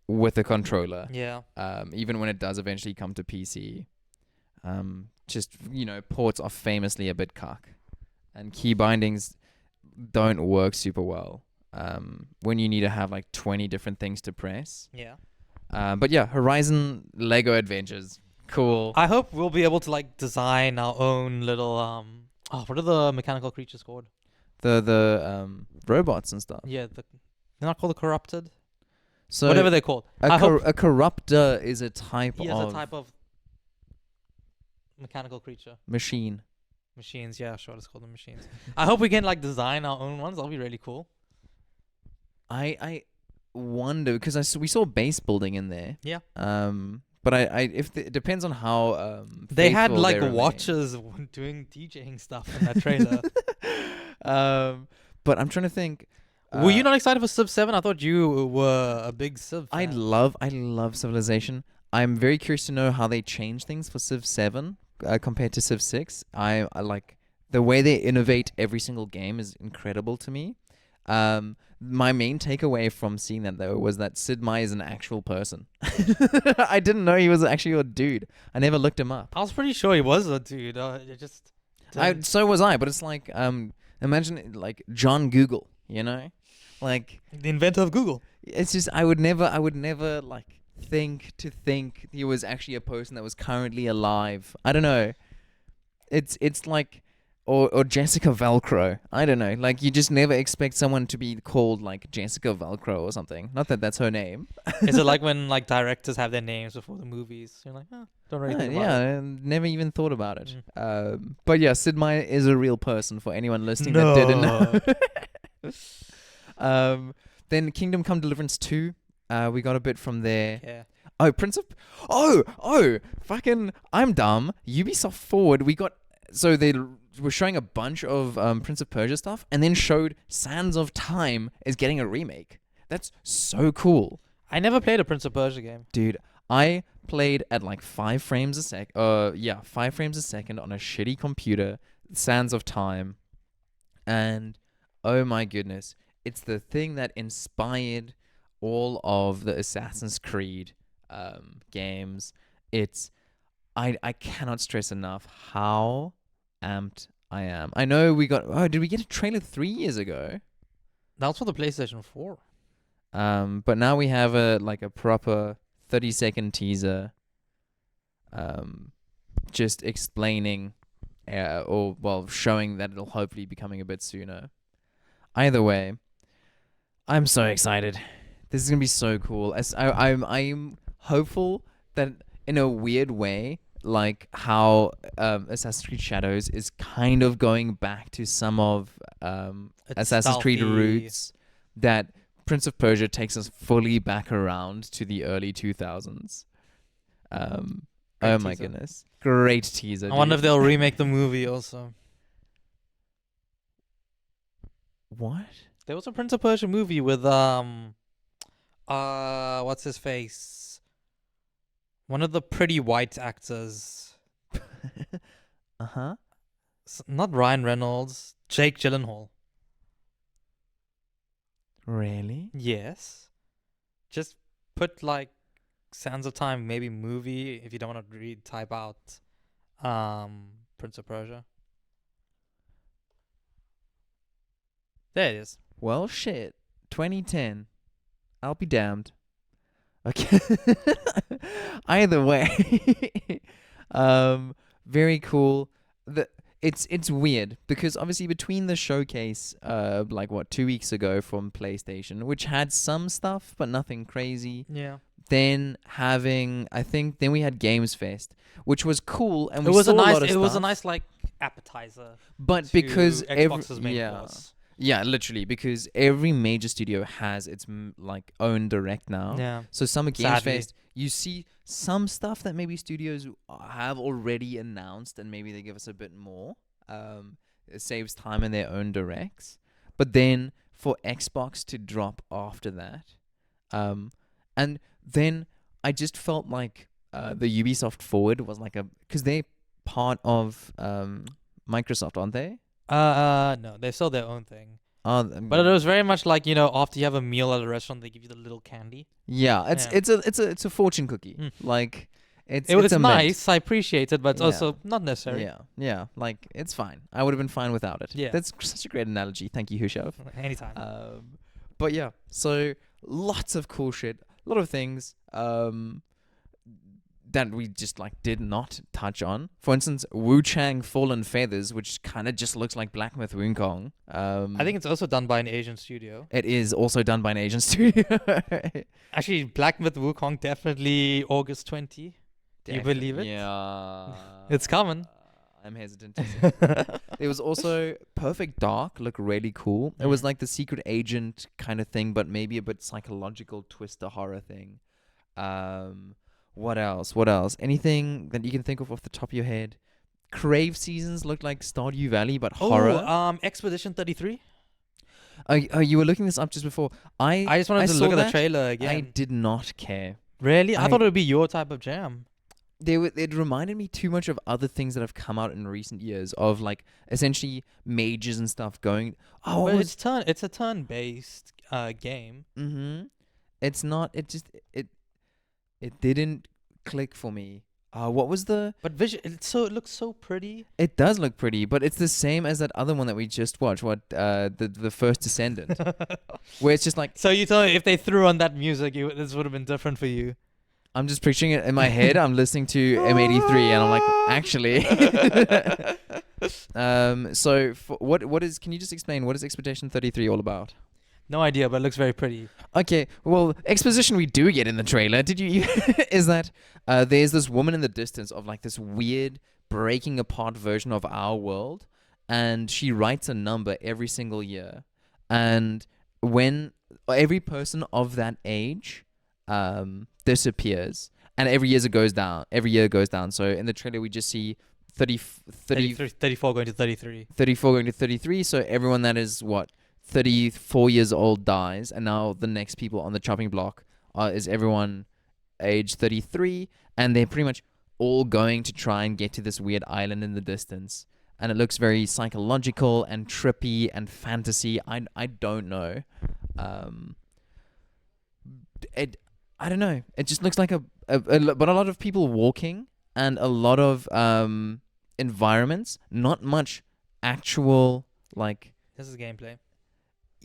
with a controller. Yeah. Even when it does eventually come to PC. Ports are famously a bit cuck, and key bindings don't work super well. when you need to have like 20 different things to press. Yeah. But yeah, Horizon Lego Adventures, cool. I hope we'll be able to like design our own little what are the mechanical creatures called? The robots and stuff. Yeah, they're not called the corrupted. So Whatever they're called. a corruptor is a type He has of a type of mechanical creature. machine. Machines, yeah, sure, let's call them machines. I hope we can like design our own ones. That'll be really cool. I wonder because we saw base building in there. Yeah. But it depends on how They had faithful like they remain. watchers doing DJing stuff in that trailer. But I'm trying to think. Were you not excited for Civ 7? I thought you were a big Civ I fan. love Civilization. I'm very curious to know how they change things for Civ 7 compared to Civ 6. I like the way they innovate every single game is incredible to me. My main takeaway from seeing that though was that Sid Meier is an actual person. I didn't know he was actually a dude. I never looked him up. I was pretty sure he was a dude. It just So was I, but it's like imagine like John Google, like the inventor of Google. it's just I would never like think he was actually a person that was currently alive. I don't know. It's like or Jessica Velcro. I don't know. Like you just never expect someone to be called like Jessica Velcro or something. Not that that's her name. Is it like when like directors have their names before the movies? You're like, don't really think about it. I never even thought about it. But yeah, Sid Meier is a real person for anyone listening that didn't know. Then Kingdom Come Deliverance 2. We got a bit from there. Yeah. Oh, fucking, I'm dumb. Ubisoft Forward, so they were showing a bunch of Prince of Persia stuff and then showed Sands of Time is getting a remake. That's so cool. I never played a Prince of Persia game. Dude, I played at like 5 frames a second on a shitty computer, Sands of Time. And oh my goodness, it's the thing that inspired all of the Assassin's Creed games. I cannot stress enough how amped I am. I know did we get a trailer 3 years ago? That was for the PlayStation 4. But now we have a proper 30-second teaser just explaining showing that it'll hopefully be coming a bit sooner. Either way, I'm so excited. This is gonna be so cool. I'm hopeful that in a weird way, like how Assassin's Creed Shadows is kind of going back to some of Assassin's Creed roots, that Prince of Persia takes us fully back around to the early 2000s. Oh my goodness. Great teaser. I wonder if they'll remake the movie also. What? There was a Prince of Persia movie with what's his face? One of the pretty white actors. Uh-huh. Not Ryan Reynolds, Jake Gyllenhaal. Really? Yes. Just put like Sands of Time, maybe movie, if you don't want to type out Prince of Persia. There it is. Well, shit. 2010. I'll be damned. Okay. Either way. Very cool. It's weird because obviously between the showcase 2 weeks ago from PlayStation, which had some stuff but nothing crazy. Yeah. Then then we had Games Fest, which was cool, and we saw a lot of stuff. It was a nice like appetizer. But because Xbox's main course. Yeah, literally, because every major studio has its own direct now. Yeah. So Summer Games Sadly. Fest, you see some stuff that maybe studios have already announced, and maybe they give us a bit more. It saves time in their own directs. But then for Xbox to drop after that, and then I just felt like the Ubisoft Forward was because they're part of Microsoft, aren't they? No, they sell their own thing. But it was very much like, after you have a meal at a restaurant, they give you the little candy. Yeah, it's a fortune cookie. It's nice. mint. I appreciate it, but it's also not necessary. Yeah. It's fine. I would have been fine without it. Yeah. That's such a great analogy. Thank you, hushav. Anytime. But yeah, so lots of cool shit, a lot of things that we just like did not touch on. For instance, Wu Chang Fallen Feathers, which kind of just looks like Black Myth Wukong. I think it's also done by an Asian studio. It is also done by an Asian studio. Actually, Black Myth Wukong definitely August 20. Do you believe it? Yeah. It's coming. I'm hesitant to say. There was also Perfect Dark, looked really cool. It was like the secret agent kind of thing, but maybe a bit psychological twister horror thing. What else? Anything that you can think of off the top of your head? Crave Seasons looked like Stardew Valley, but horror. Expedition 33. Oh, you were looking this up just before. I just wanted to saw look at that. the trailer again. I did not care. Really? I thought it would be your type of jam. It reminded me too much of other things that have come out in recent years of like essentially mages and stuff going. Oh, But it's a turn-based game. Mm-hmm. It's not. It didn't click for me. What was the? But it looks so pretty. It does look pretty, but it's the same as that other one that we just watched. The First Descendant, where it's just like. So you tell me if they threw on that music, this would have been different for you. I'm just picturing it in my head. I'm listening to M83, and I'm like, actually. So what is? Can you just explain what is Expedition 33 all about? No idea, but it looks very pretty. Okay, well, exposition we do get in the trailer. Did you is that there's this woman in the distance of like this weird breaking apart version of our world, and she writes a number every single year, and when every person of that age disappears, and every year goes down. So in the trailer we just see 34 going to 33. 34 going to 33. So everyone that is 34 years old dies, and now the next people on the chopping block is everyone age 33, and they're pretty much all going to try and get to this weird island in the distance. And it looks very psychological and trippy and fantasy. I don't know. I don't know. It just looks like but a lot of people walking and a lot of environments. Not much actual like. This is gameplay.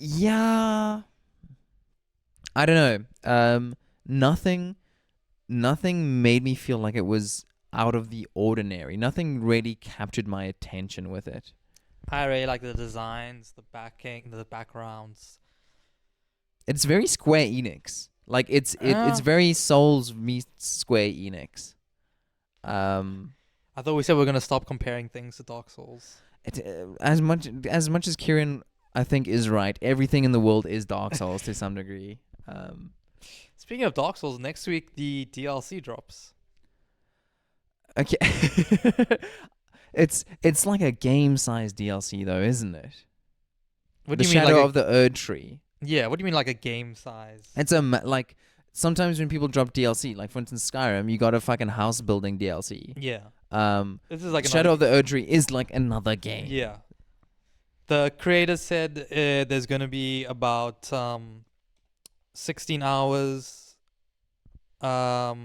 Yeah. I don't know. Nothing made me feel like it was out of the ordinary. Nothing really captured my attention with it. I really like the designs, the backing, the backgrounds. It's very Square Enix. Like it's very Souls meets Square Enix. I thought we said we are gonna stop comparing things to Dark Souls. As much as Kieran I think is right, everything in the world is Dark Souls to some degree. Speaking of Dark Souls, next week the DLC drops. Okay. It's like a game-sized DLC though, isn't it? What do the you mean, Shadow like of the Erdtree. Yeah, what do you mean like a game size? It's like sometimes when people drop DLC, like for instance Skyrim, you got a fucking house building DLC. Yeah. This is like Shadow of the Erdtree is like another game. Yeah. The creator said there's gonna be about 16 hours. What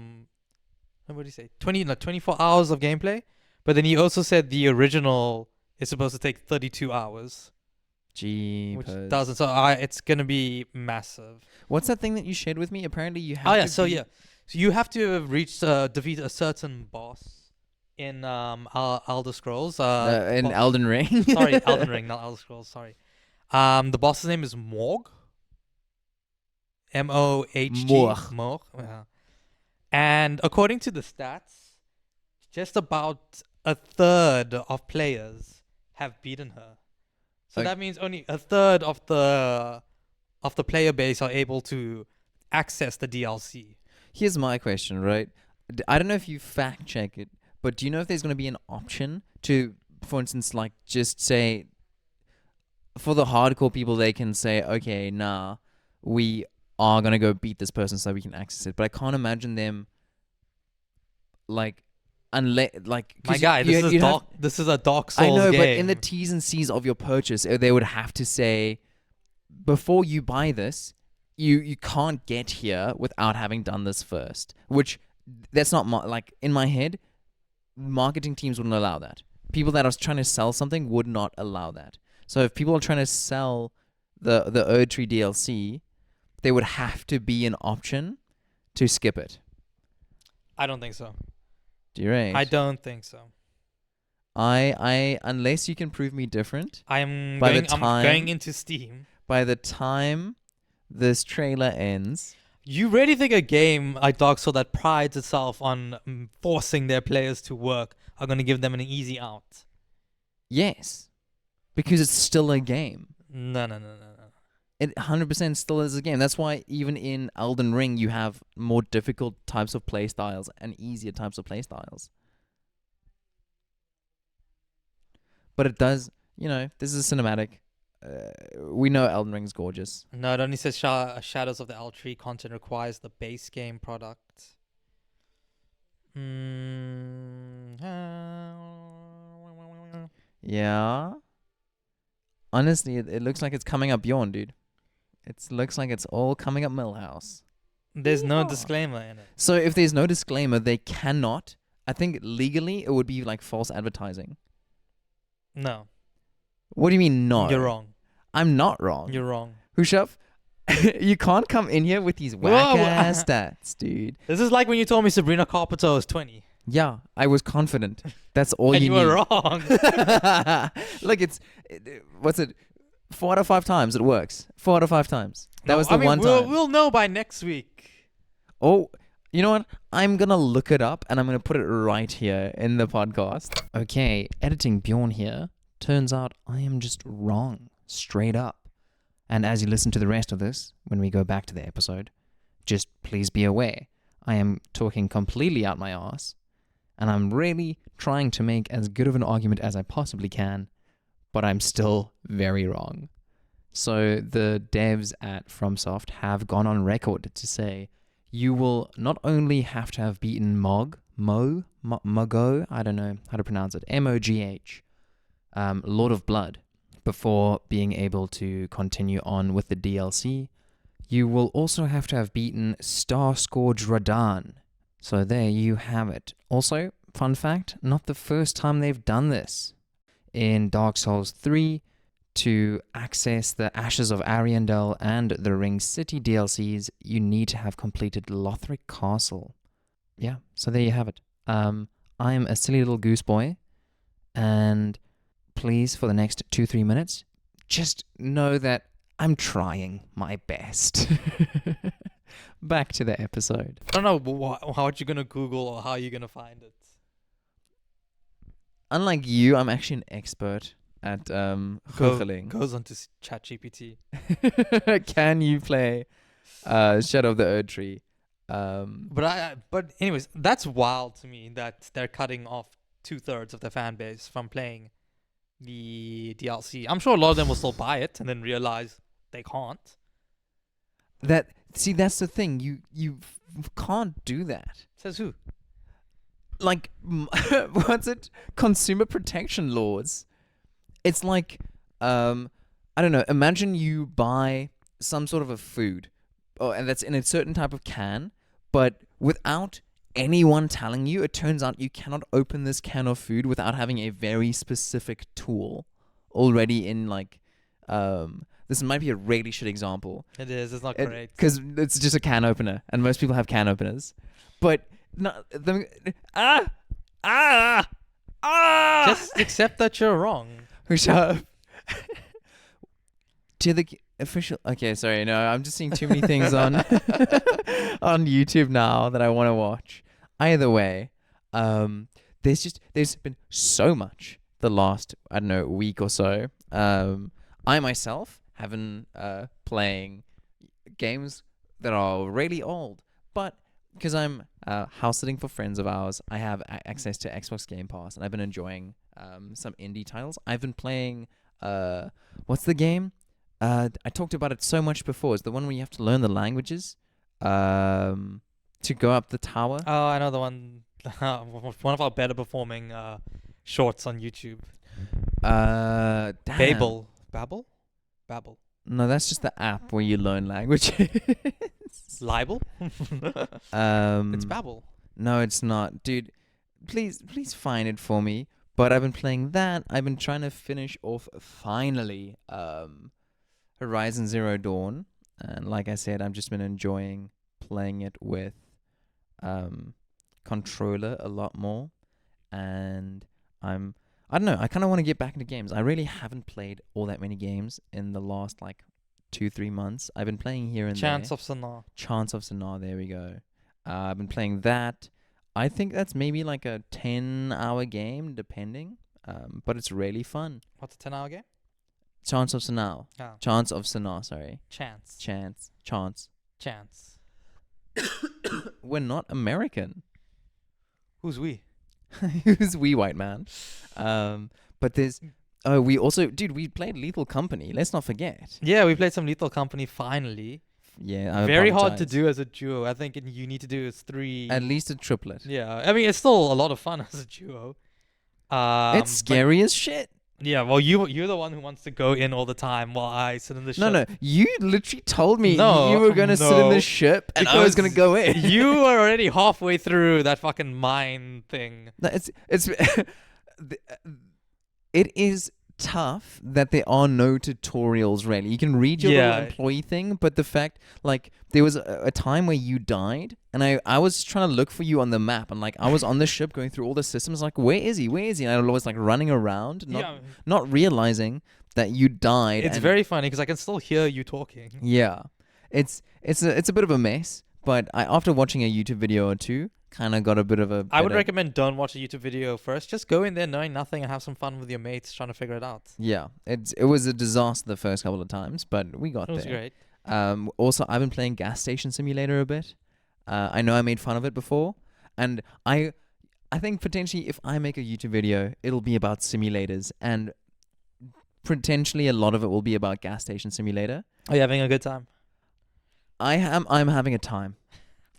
did he say? 24 hours of gameplay. But then he also said the original is supposed to take 32 hours. Jeepers. Which doesn't. So it's gonna be massive. What's that thing that you shared with me? Apparently you have. So you have to have reached defeat a certain boss in Elder Scrolls. In Elden Ring. Sorry, Elden Ring, not Elder Scrolls. Sorry. The boss's name is Morg. M-O-H-G. Morg. Yeah. And according to the stats, just about a third of players have beaten her. So that means only a third of the player base are able to access the DLC. Here's my question, right? I don't know if you fact check it, but do you know if there's going to be an option to, for instance, like just say, for the hardcore people, they can say, okay, we are going to go beat this person so we can access it. But I can't imagine them, like, unless, like, my guy, this is a Dark Souls I know, game. but in the T's and C's of your purchase, they would have to say, before you buy this, you can't get here without having done this first. Which, that's not, like, in my head, marketing teams wouldn't allow that. People that are trying to sell something would not allow that. So if people are trying to sell the Erdtree DLC, there would have to be an option to skip it. I don't think so. Do you rate? I don't think so. I unless you can prove me different. I'm By the going. I'm time- going into Steam. By the time this trailer ends, You really think a game like Dark Souls that prides itself on forcing their players to work are going to give them an easy out? yes, because it's still a game. No. It 100% still is a game. That's why even in Elden Ring you have more difficult types of play styles and easier types of play styles. But it does, this is a cinematic. We know Elden Ring's gorgeous. No, it only says Shadows of the Erdtree content requires the base game product. Yeah. Honestly, it looks like it's coming up Bjorn, dude. It looks like it's all coming up Millhouse. There's no Yeah. disclaimer in it. So if there's no disclaimer, they cannot. I think legally it would be like false advertising. No. What do you mean not? You're wrong. I'm not wrong. You're wrong. Hushav, you can't come in here with these whack ass stats, dude. This is like when you told me Sabrina Carpenter was 20. Yeah, I was confident. That's all and you you need. were wrong. Look, what's it? 4 out of 5 times it works. 4 out of 5 times. That was the one time. We'll know by next week. Oh, you know what? I'm going to look it up and I'm going to put it right here in the podcast. Okay, editing Bjorn here. Turns out I am just wrong. Straight up. And as you listen to the rest of this, when we go back to the episode, just please be aware, I am talking completely out my arse. And I'm really trying to make as good of an argument as I possibly can, but I'm still very wrong. So the devs at FromSoft have gone on record to say you will not only have to have beaten Mogo, I don't know how to pronounce it, Mogh, Lord of Blood, before being able to continue on with the DLC. You will also have to have beaten Starscourge Radahn. So there you have it. Also, fun fact, not the first time they've done this. In Dark Souls 3, to access the Ashes of Ariandel and the Ring City DLCs, you need to have completed Lothric Castle. Yeah, so there you have it. I am a silly little goose boy, and please, for the next 2-3 minutes, just know that I'm trying my best. Back to the episode. I don't know how you're going to Google or how you're going to find it. Unlike you, I'm actually an expert at googeling. Goes on to ChatGPT. Can you play Shadow of the Erdtree? But anyways, that's wild to me that they're cutting off 2/3 of their fan base from playing the DLC. I'm sure a lot of them will still buy it and then realize they can't. That's the thing. You can't do that. Says who? Like, what's it? Consumer protection laws. It's like, I don't know. Imagine you buy some sort of a food, and that's in a certain type of can, but without anyone telling you, it turns out you cannot open this can of food without having a very specific tool already in, like, this might be a really shit example. It is. It's not great. Because it's just a can opener, and most people have can openers. But Just accept that you're wrong. Hushav. To the official. Okay, sorry. No, I'm just seeing too many things on on YouTube now that I want to watch. Either way, there's been so much the last, I don't know, week or so. I myself have been playing games that are really old, but because I'm house sitting for friends of ours, I have access to Xbox Game Pass, and I've been enjoying some indie titles. I've been playing, what's the game? I talked about it so much before. It's the one where you have to learn the languages to go up the tower. Oh, I know the one. One of our better performing shorts on YouTube. Damn. Fable. Babel. No, that's just the app where you learn languages. Libel? It's Babel. No, it's not. Dude, please find it for me. But I've been playing that. I've been trying to finish off, finally, Horizon Zero Dawn, and like I said, I've just been enjoying playing it with controller a lot more, and I don't know, I kind of want to get back into games. I really haven't played all that many games in the last like 2-3 months. I've been playing here and Chance there. of Sanaa. Chance of Sanaa, there we go. I've been playing that. I think that's maybe like a 10-hour game, depending. But it's really fun. What's a 10-hour game? Chance of Sanaa. Oh. Chance of Sanaa, sorry. Chance. Chance. We're not American. Who's we? Who's we, white man? But there's... Oh, we also... Dude, we played Lethal Company. Let's not forget. Yeah, we played some Lethal Company finally. Yeah, Very hard to do as a duo. I think you need to do is 3. At least a triplet. Yeah, I mean, it's still a lot of fun as a duo. It's scary as shit. Yeah, well, you're the one who wants to go in all the time while I sit in the ship. No, you literally told me No, you were going to sit in no, the ship and I was going to go in. You were already halfway through that fucking mine thing. No, it is tough that there are no tutorials really. You can read your little employee thing, but the fact, like, there was a time where you died and I was trying to look for you on the map, and like I was on the ship going through all the systems, like, where is he, and I was like running around, not realizing that you died. It's very funny because I can still hear you talking. Yeah, it's a bit of a mess, but after watching a YouTube video or two, kind of got a bit of a... I would recommend don't watch a YouTube video first. Just go in there knowing nothing and have some fun with your mates trying to figure it out. Yeah, it was a disaster the first couple of times, but we got there. It was great. Also, I've been playing Gas Station Simulator a bit. I know I made fun of it before, and I think potentially if I make a YouTube video, it'll be about simulators, and potentially a lot of it will be about Gas Station Simulator. Are you having a good time? I'm having a time.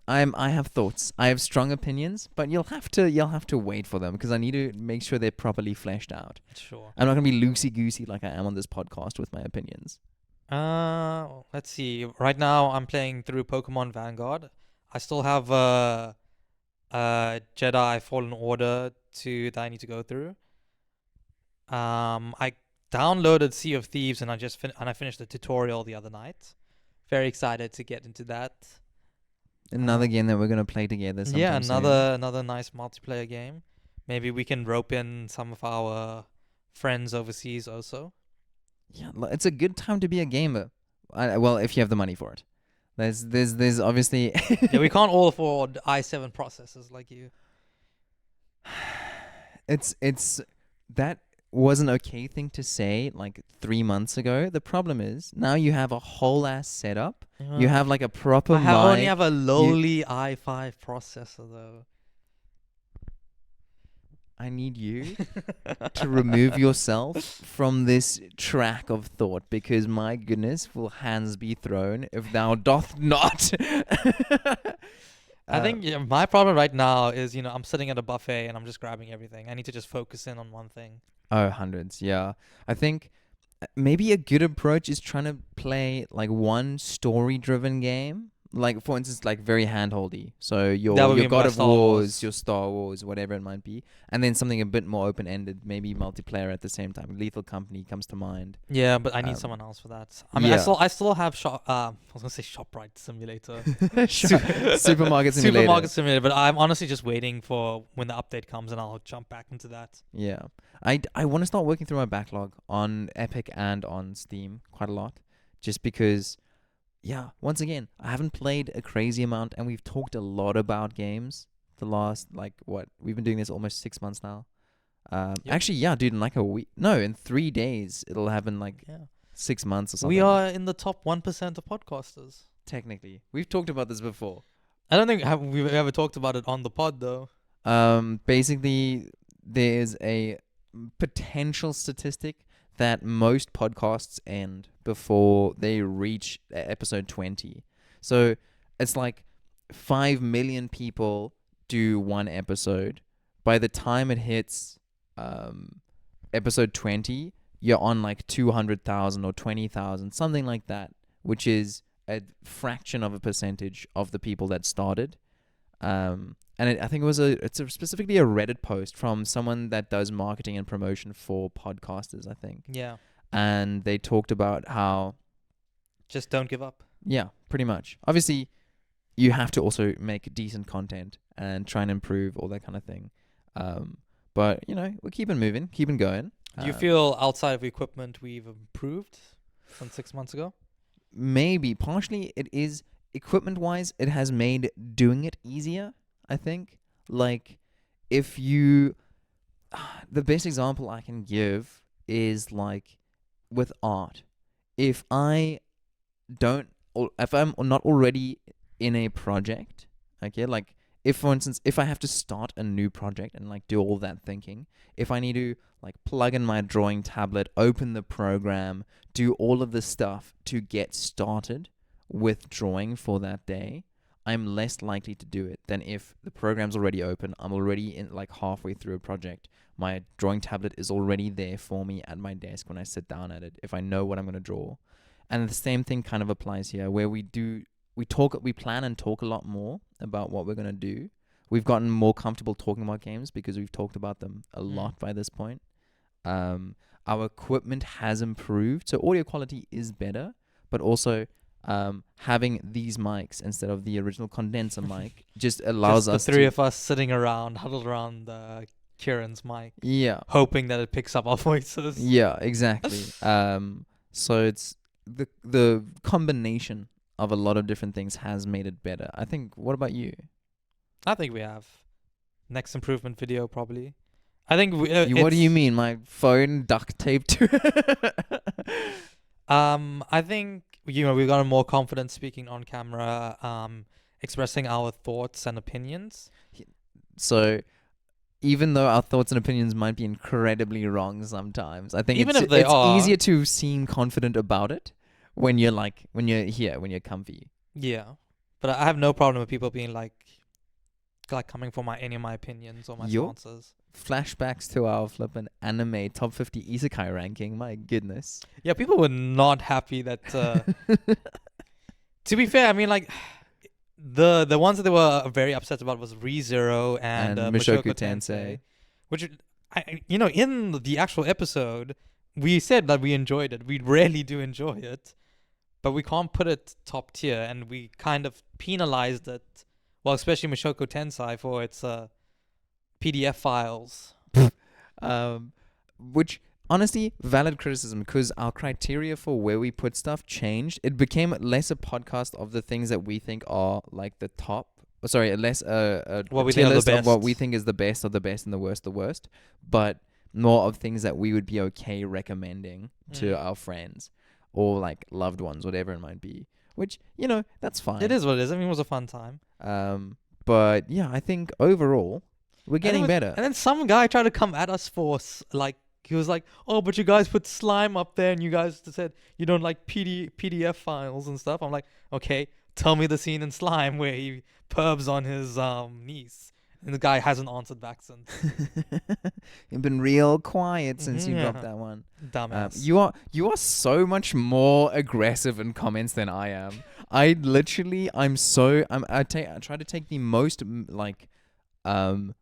I have thoughts. I have strong opinions, but you'll have to wait for them because I need to make sure they're properly fleshed out. Sure. I'm not gonna be loosey-goosey like I am on this podcast with my opinions. Let's see. Right now, I'm playing through Pokemon Vanguard. I still have Jedi Fallen Order that I need to go through. I downloaded Sea of Thieves and I finished the tutorial the other night. Very excited to get into that. Another game that we're gonna play together sometime. Yeah, soon. another nice multiplayer game. Maybe we can rope in some of our friends overseas also. Yeah, it's a good time to be a gamer. Well, if you have the money for it. There's obviously... Yeah, we can't all afford i7 processors like you. It's that was an okay thing to say like 3 months ago. The problem is now you have a whole ass setup. You have like a proper mic. I only have a lowly i5 processor though. I need you to remove yourself from this track of thought, because my goodness, will hands be thrown if thou doth not. I think my problem right now is, I'm sitting at a buffet and I'm just grabbing everything. I need to just focus in on one thing. Oh, hundreds, yeah. I think maybe a good approach is trying to play like one story-driven game. Like, for instance, like very handholdy. So your God of Wars, your Star Wars, whatever it might be. And then something a bit more open-ended, maybe multiplayer at the same time. Lethal Company comes to mind. Yeah, but I need someone else for that. I mean, I still have I was going to say ShopRite Simulator. Supermarket Simulator. Supermarket Simulator, but I'm honestly just waiting for when the update comes and I'll jump back into that. Yeah. I want to start working through my backlog on Epic and on Steam quite a lot. Just because... Yeah, once again, I haven't played a crazy amount, and we've talked a lot about games the last, we've been doing this almost 6 months now. Actually, yeah, dude, in like a week. No, in 3 days, it'll have been 6 months or something. We are in the top 1% of podcasters. Technically. We've talked about this before. I don't think we've ever talked about it on the pod, though. Basically, there's a potential statistic that most podcasts end before they reach episode 20. So it's like 5 million people do one episode. By the time it hits episode 20, you're on like 200,000 or 20,000, something like that, which is a fraction of a percentage of the people that started. And I think it's specifically a Reddit post from someone that does marketing and promotion for podcasters, I think. Yeah. And they talked about how Just don't give up. Yeah, pretty much. Obviously, you have to also make decent content and try and improve all that kind of thing. But we're keeping moving, keeping going. Do you feel outside of equipment we've improved from 6 months ago? Maybe partially it is equipment wise. It has made doing it easier. I think like if you, the best example I can give is like with art. If I'm not already in a project, okay, like if for instance, if I have to start a new project and like do all that thinking, if I need to like plug in my drawing tablet, open the program, do all of this stuff to get started with drawing for that day, I'm less likely to do it than if the program's already open, I'm already in like halfway through a project, my drawing tablet is already there for me at my desk when I sit down at it, if I know what I'm going to draw. And the same thing kind of applies here, where we plan and talk a lot more about what we're going to do. We've gotten more comfortable talking about games because we've talked about them a lot by this point. Our equipment has improved, so audio quality is better, but also having these mics instead of the original condenser mic just allows just us the three of us sitting around, huddled around Kieran's mic. Yeah. Hoping that it picks up our voices. Yeah, exactly. So it's the combination of a lot of different things has made it better. I think. What about you? I think we have next improvement video probably. I think what do you mean? My phone duct taped to it? I think we've gotten more confident speaking on camera, expressing our thoughts and opinions. So even though our thoughts and opinions might be incredibly wrong sometimes, I think Even it's if they are, easier to seem confident about it when you're here, when you're comfy. Yeah, but I have no problem with people being like coming for any of my opinions or my sponsors. Flashbacks to our flippin' anime top 50 isekai ranking. My goodness. Yeah, people were not happy that. To be fair, I mean, like the ones that they were very upset about was ReZero and Mushoku Tensei, which in the actual episode we said that we enjoyed it. We rarely do enjoy it, but we can't put it top tier, and we kind of penalized it. Well, especially Mushoku Tensei for its PDF files. Which, honestly, valid criticism, because our criteria for where we put stuff changed. It became less a podcast of the things that we think are like the top. Sorry, less a tier list of what we think is the best of the best and the worst, but more of things that we would be okay recommending to our friends or like loved ones, whatever it might be. Which, that's fine. It is what it is. I mean, it was a fun time. But yeah, I think overall we're getting better. And then some guy tried to come at us for he was like, "Oh, but you guys put slime up there, and you guys said you don't like PDF files and stuff." I'm like, "Okay, tell me the scene in Slime where he pervs on his niece." And the guy hasn't answered back since. You've been real quiet since you dropped that one. Dumbass. You are so much more aggressive in comments than I am. I try to take the most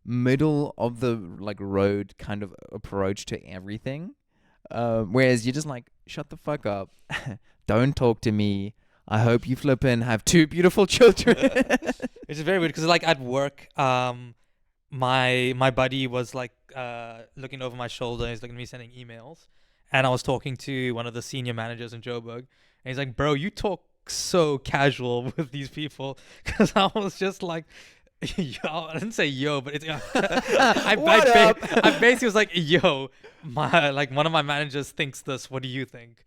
middle of the road kind of approach to everything. Whereas you're just like, shut the fuck up. Don't talk to me. I hope you flippin' have 2 beautiful children. Which is very weird because at work, my buddy was looking over my shoulder. He's looking at me sending emails, and I was talking to one of the senior managers in Joburg, and he's like, "Bro, you talk so casual with these people," because I was just like, "Yo," I didn't say "yo," but it's I basically was like, "Yo, one of my managers thinks this. What do you think?"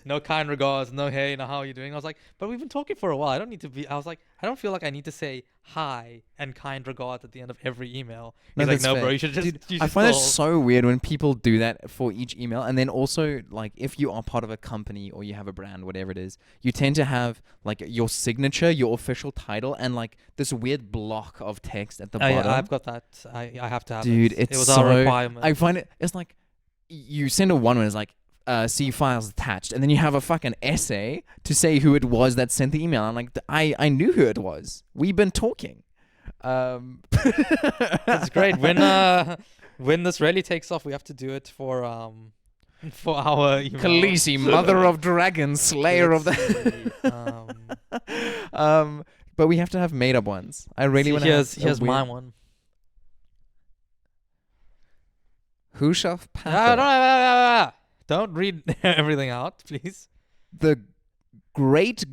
No kind regards, no hey, how are you doing? I was like, but we've been talking for a while. I don't feel like I need to say hi and kind regards at the end of every email. He's like, no, fair. Bro, you should just. Dude, I find it so weird when people do that for each email. And then also, if you are part of a company or you have a brand, whatever it is, you tend to have, your signature, your official title, and, this weird block of text at the bottom. Yeah, I've got that. I have to have it. Dude, it was our requirement. I find it's like, you send a one, it's like, see files attached, and then you have a fucking essay to say who it was that sent the email. I'm like, I knew who it was. We've been talking. That's great. When this really takes off, we have to do it for For our email. Khaleesi, mother of dragons, slayer of the. But we have to have made up ones. I really want to. Here's my one. Hushav Panther. Don't read everything out, please. The greatest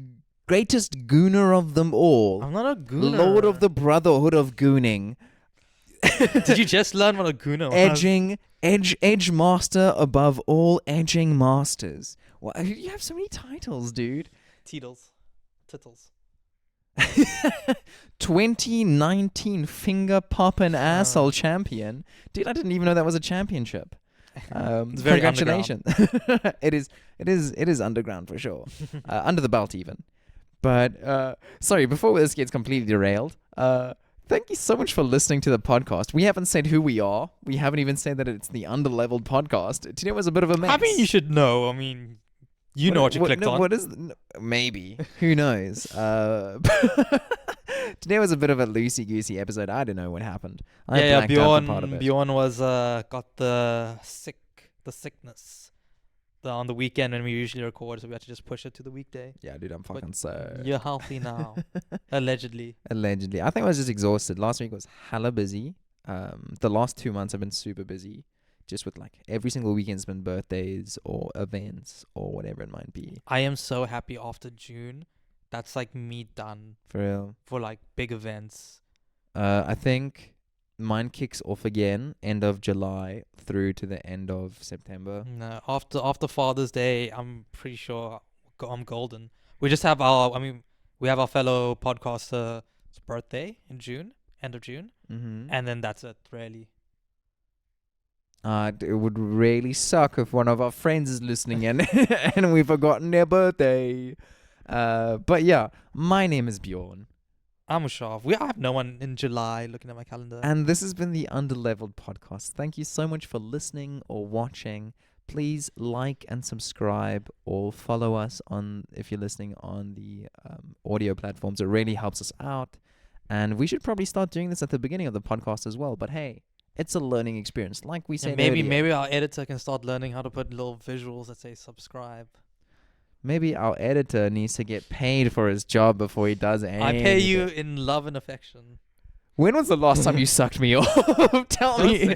gooner of them all. I'm not a gooner. Lord of the Brotherhood of Gooning. Did you just learn what a gooner was? Edge master above all edging masters. Well, you have so many titles, dude. Tittles. 2019 finger poppin' asshole champion. Dude, I didn't even know that was a championship. It's very congratulations. It is underground for sure. Under the belt even. But sorry, before this gets completely derailed, thank you so much for listening to the podcast. We haven't said who we are. We haven't even said that it's the Underleveled podcast. Today was a bit of a mess. I mean, you should know. I mean, you know what you clicked on. What is... Maybe. Who knows? Today was a bit of a loosey-goosey episode. I don't know what happened. I blacked out for part of it. Bjorn was got the sickness on the weekend when we usually record, so we had to just push it to the weekday. Yeah, dude, I'm fucking so... You're healthy now. Allegedly. I think I was just exhausted. Last week was hella busy. The last 2 months have been super busy. Just with like every single weekend's been birthdays or events or whatever it might be. I am so happy after June. That's like me done. For real. For like big events. I think mine kicks off again end of July through to the end of September. No, after Father's Day, I'm pretty sure I'm golden. We just have we have our fellow podcaster's birthday in June, end of June. Mm-hmm. And then that's it, really. It would really suck if one of our friends is listening and and we've forgotten their birthday. But yeah, my name is Bjorn. I'm hushav. We have no one in July looking at my calendar. And this has been the Underleveled podcast. Thank you so much for listening or watching. Please like and subscribe or follow us on if you're listening on the audio platforms. It really helps us out. And we should probably start doing this at the beginning of the podcast as well. But hey, it's a learning experience. Like we said earlier. Maybe our editor can start learning how to put little visuals that say subscribe. Maybe our editor needs to get paid for his job before he does anything. I pay you in love and affection. When was the last time you sucked me off? Tell me.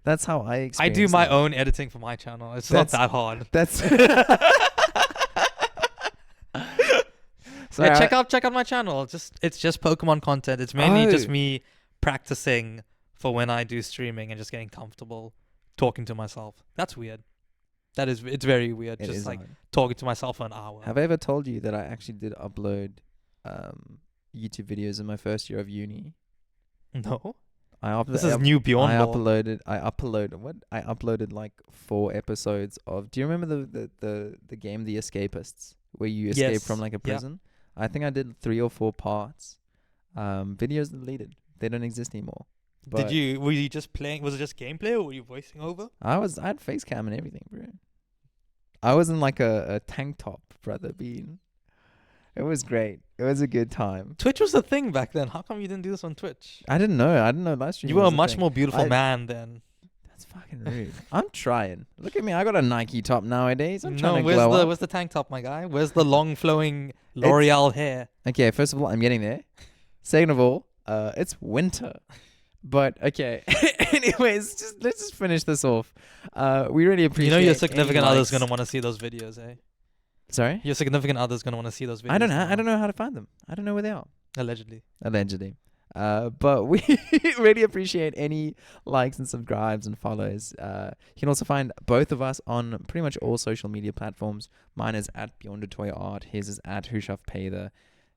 That's how I experience I do my own editing for my channel. It's not that hard. That's... Yeah, check out my channel. It's just Pokemon content. It's mainly just me practicing for when I do streaming and just getting comfortable talking to myself. That's weird. It's very weird. It just is like hard. talking to myself for an hour. Have I ever told you that I actually did upload YouTube videos in my first year of uni? No. This is new I beyond. I uploaded like 4 episodes of. Do you remember the game The Escapists, where you escape from like a prison? Yeah. I think I did 3 or 4 parts. Videos deleted. They don't exist anymore. But were you just playing? Was it just gameplay or were you voicing over? I had face cam and everything, bro. I was in like a tank top, brother Bean. It was great. It was a good time. Twitch was the thing back then. How come you didn't do this on Twitch? I didn't know live stream. You were a much more beautiful man then. That's fucking rude. I'm trying. Look at me. I got a Nike top nowadays. I'm trying to glow up. Where's the tank top, my guy? Where's the long flowing L'Oreal hair? Okay, first of all, I'm getting there. Second of all, it's winter. But okay. Anyways, let's just finish this off. We really appreciate. Your significant other's gonna want to see those videos, eh? Sorry? Your significant other's gonna want to see those videos. I don't know how to find them. I don't know where they are. Allegedly. But we really appreciate any likes and subscribes and follows. You can also find both of us on pretty much all social media platforms. Mine is at @BeyondToyArt. His is at hushav.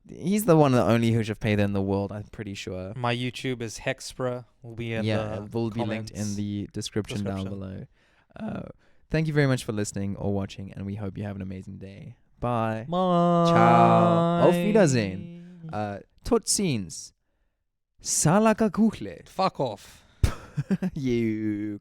He's the one and the only hushav in the world, I'm pretty sure. My YouTube is Hexpra. Will be in the will be linked in the description down below. Thank you very much for listening or watching, and we hope you have an amazing day. Bye. Bye. Ciao. Auf Wiedersehen. Tot ziens. Salaka kuchle. Fuck off. You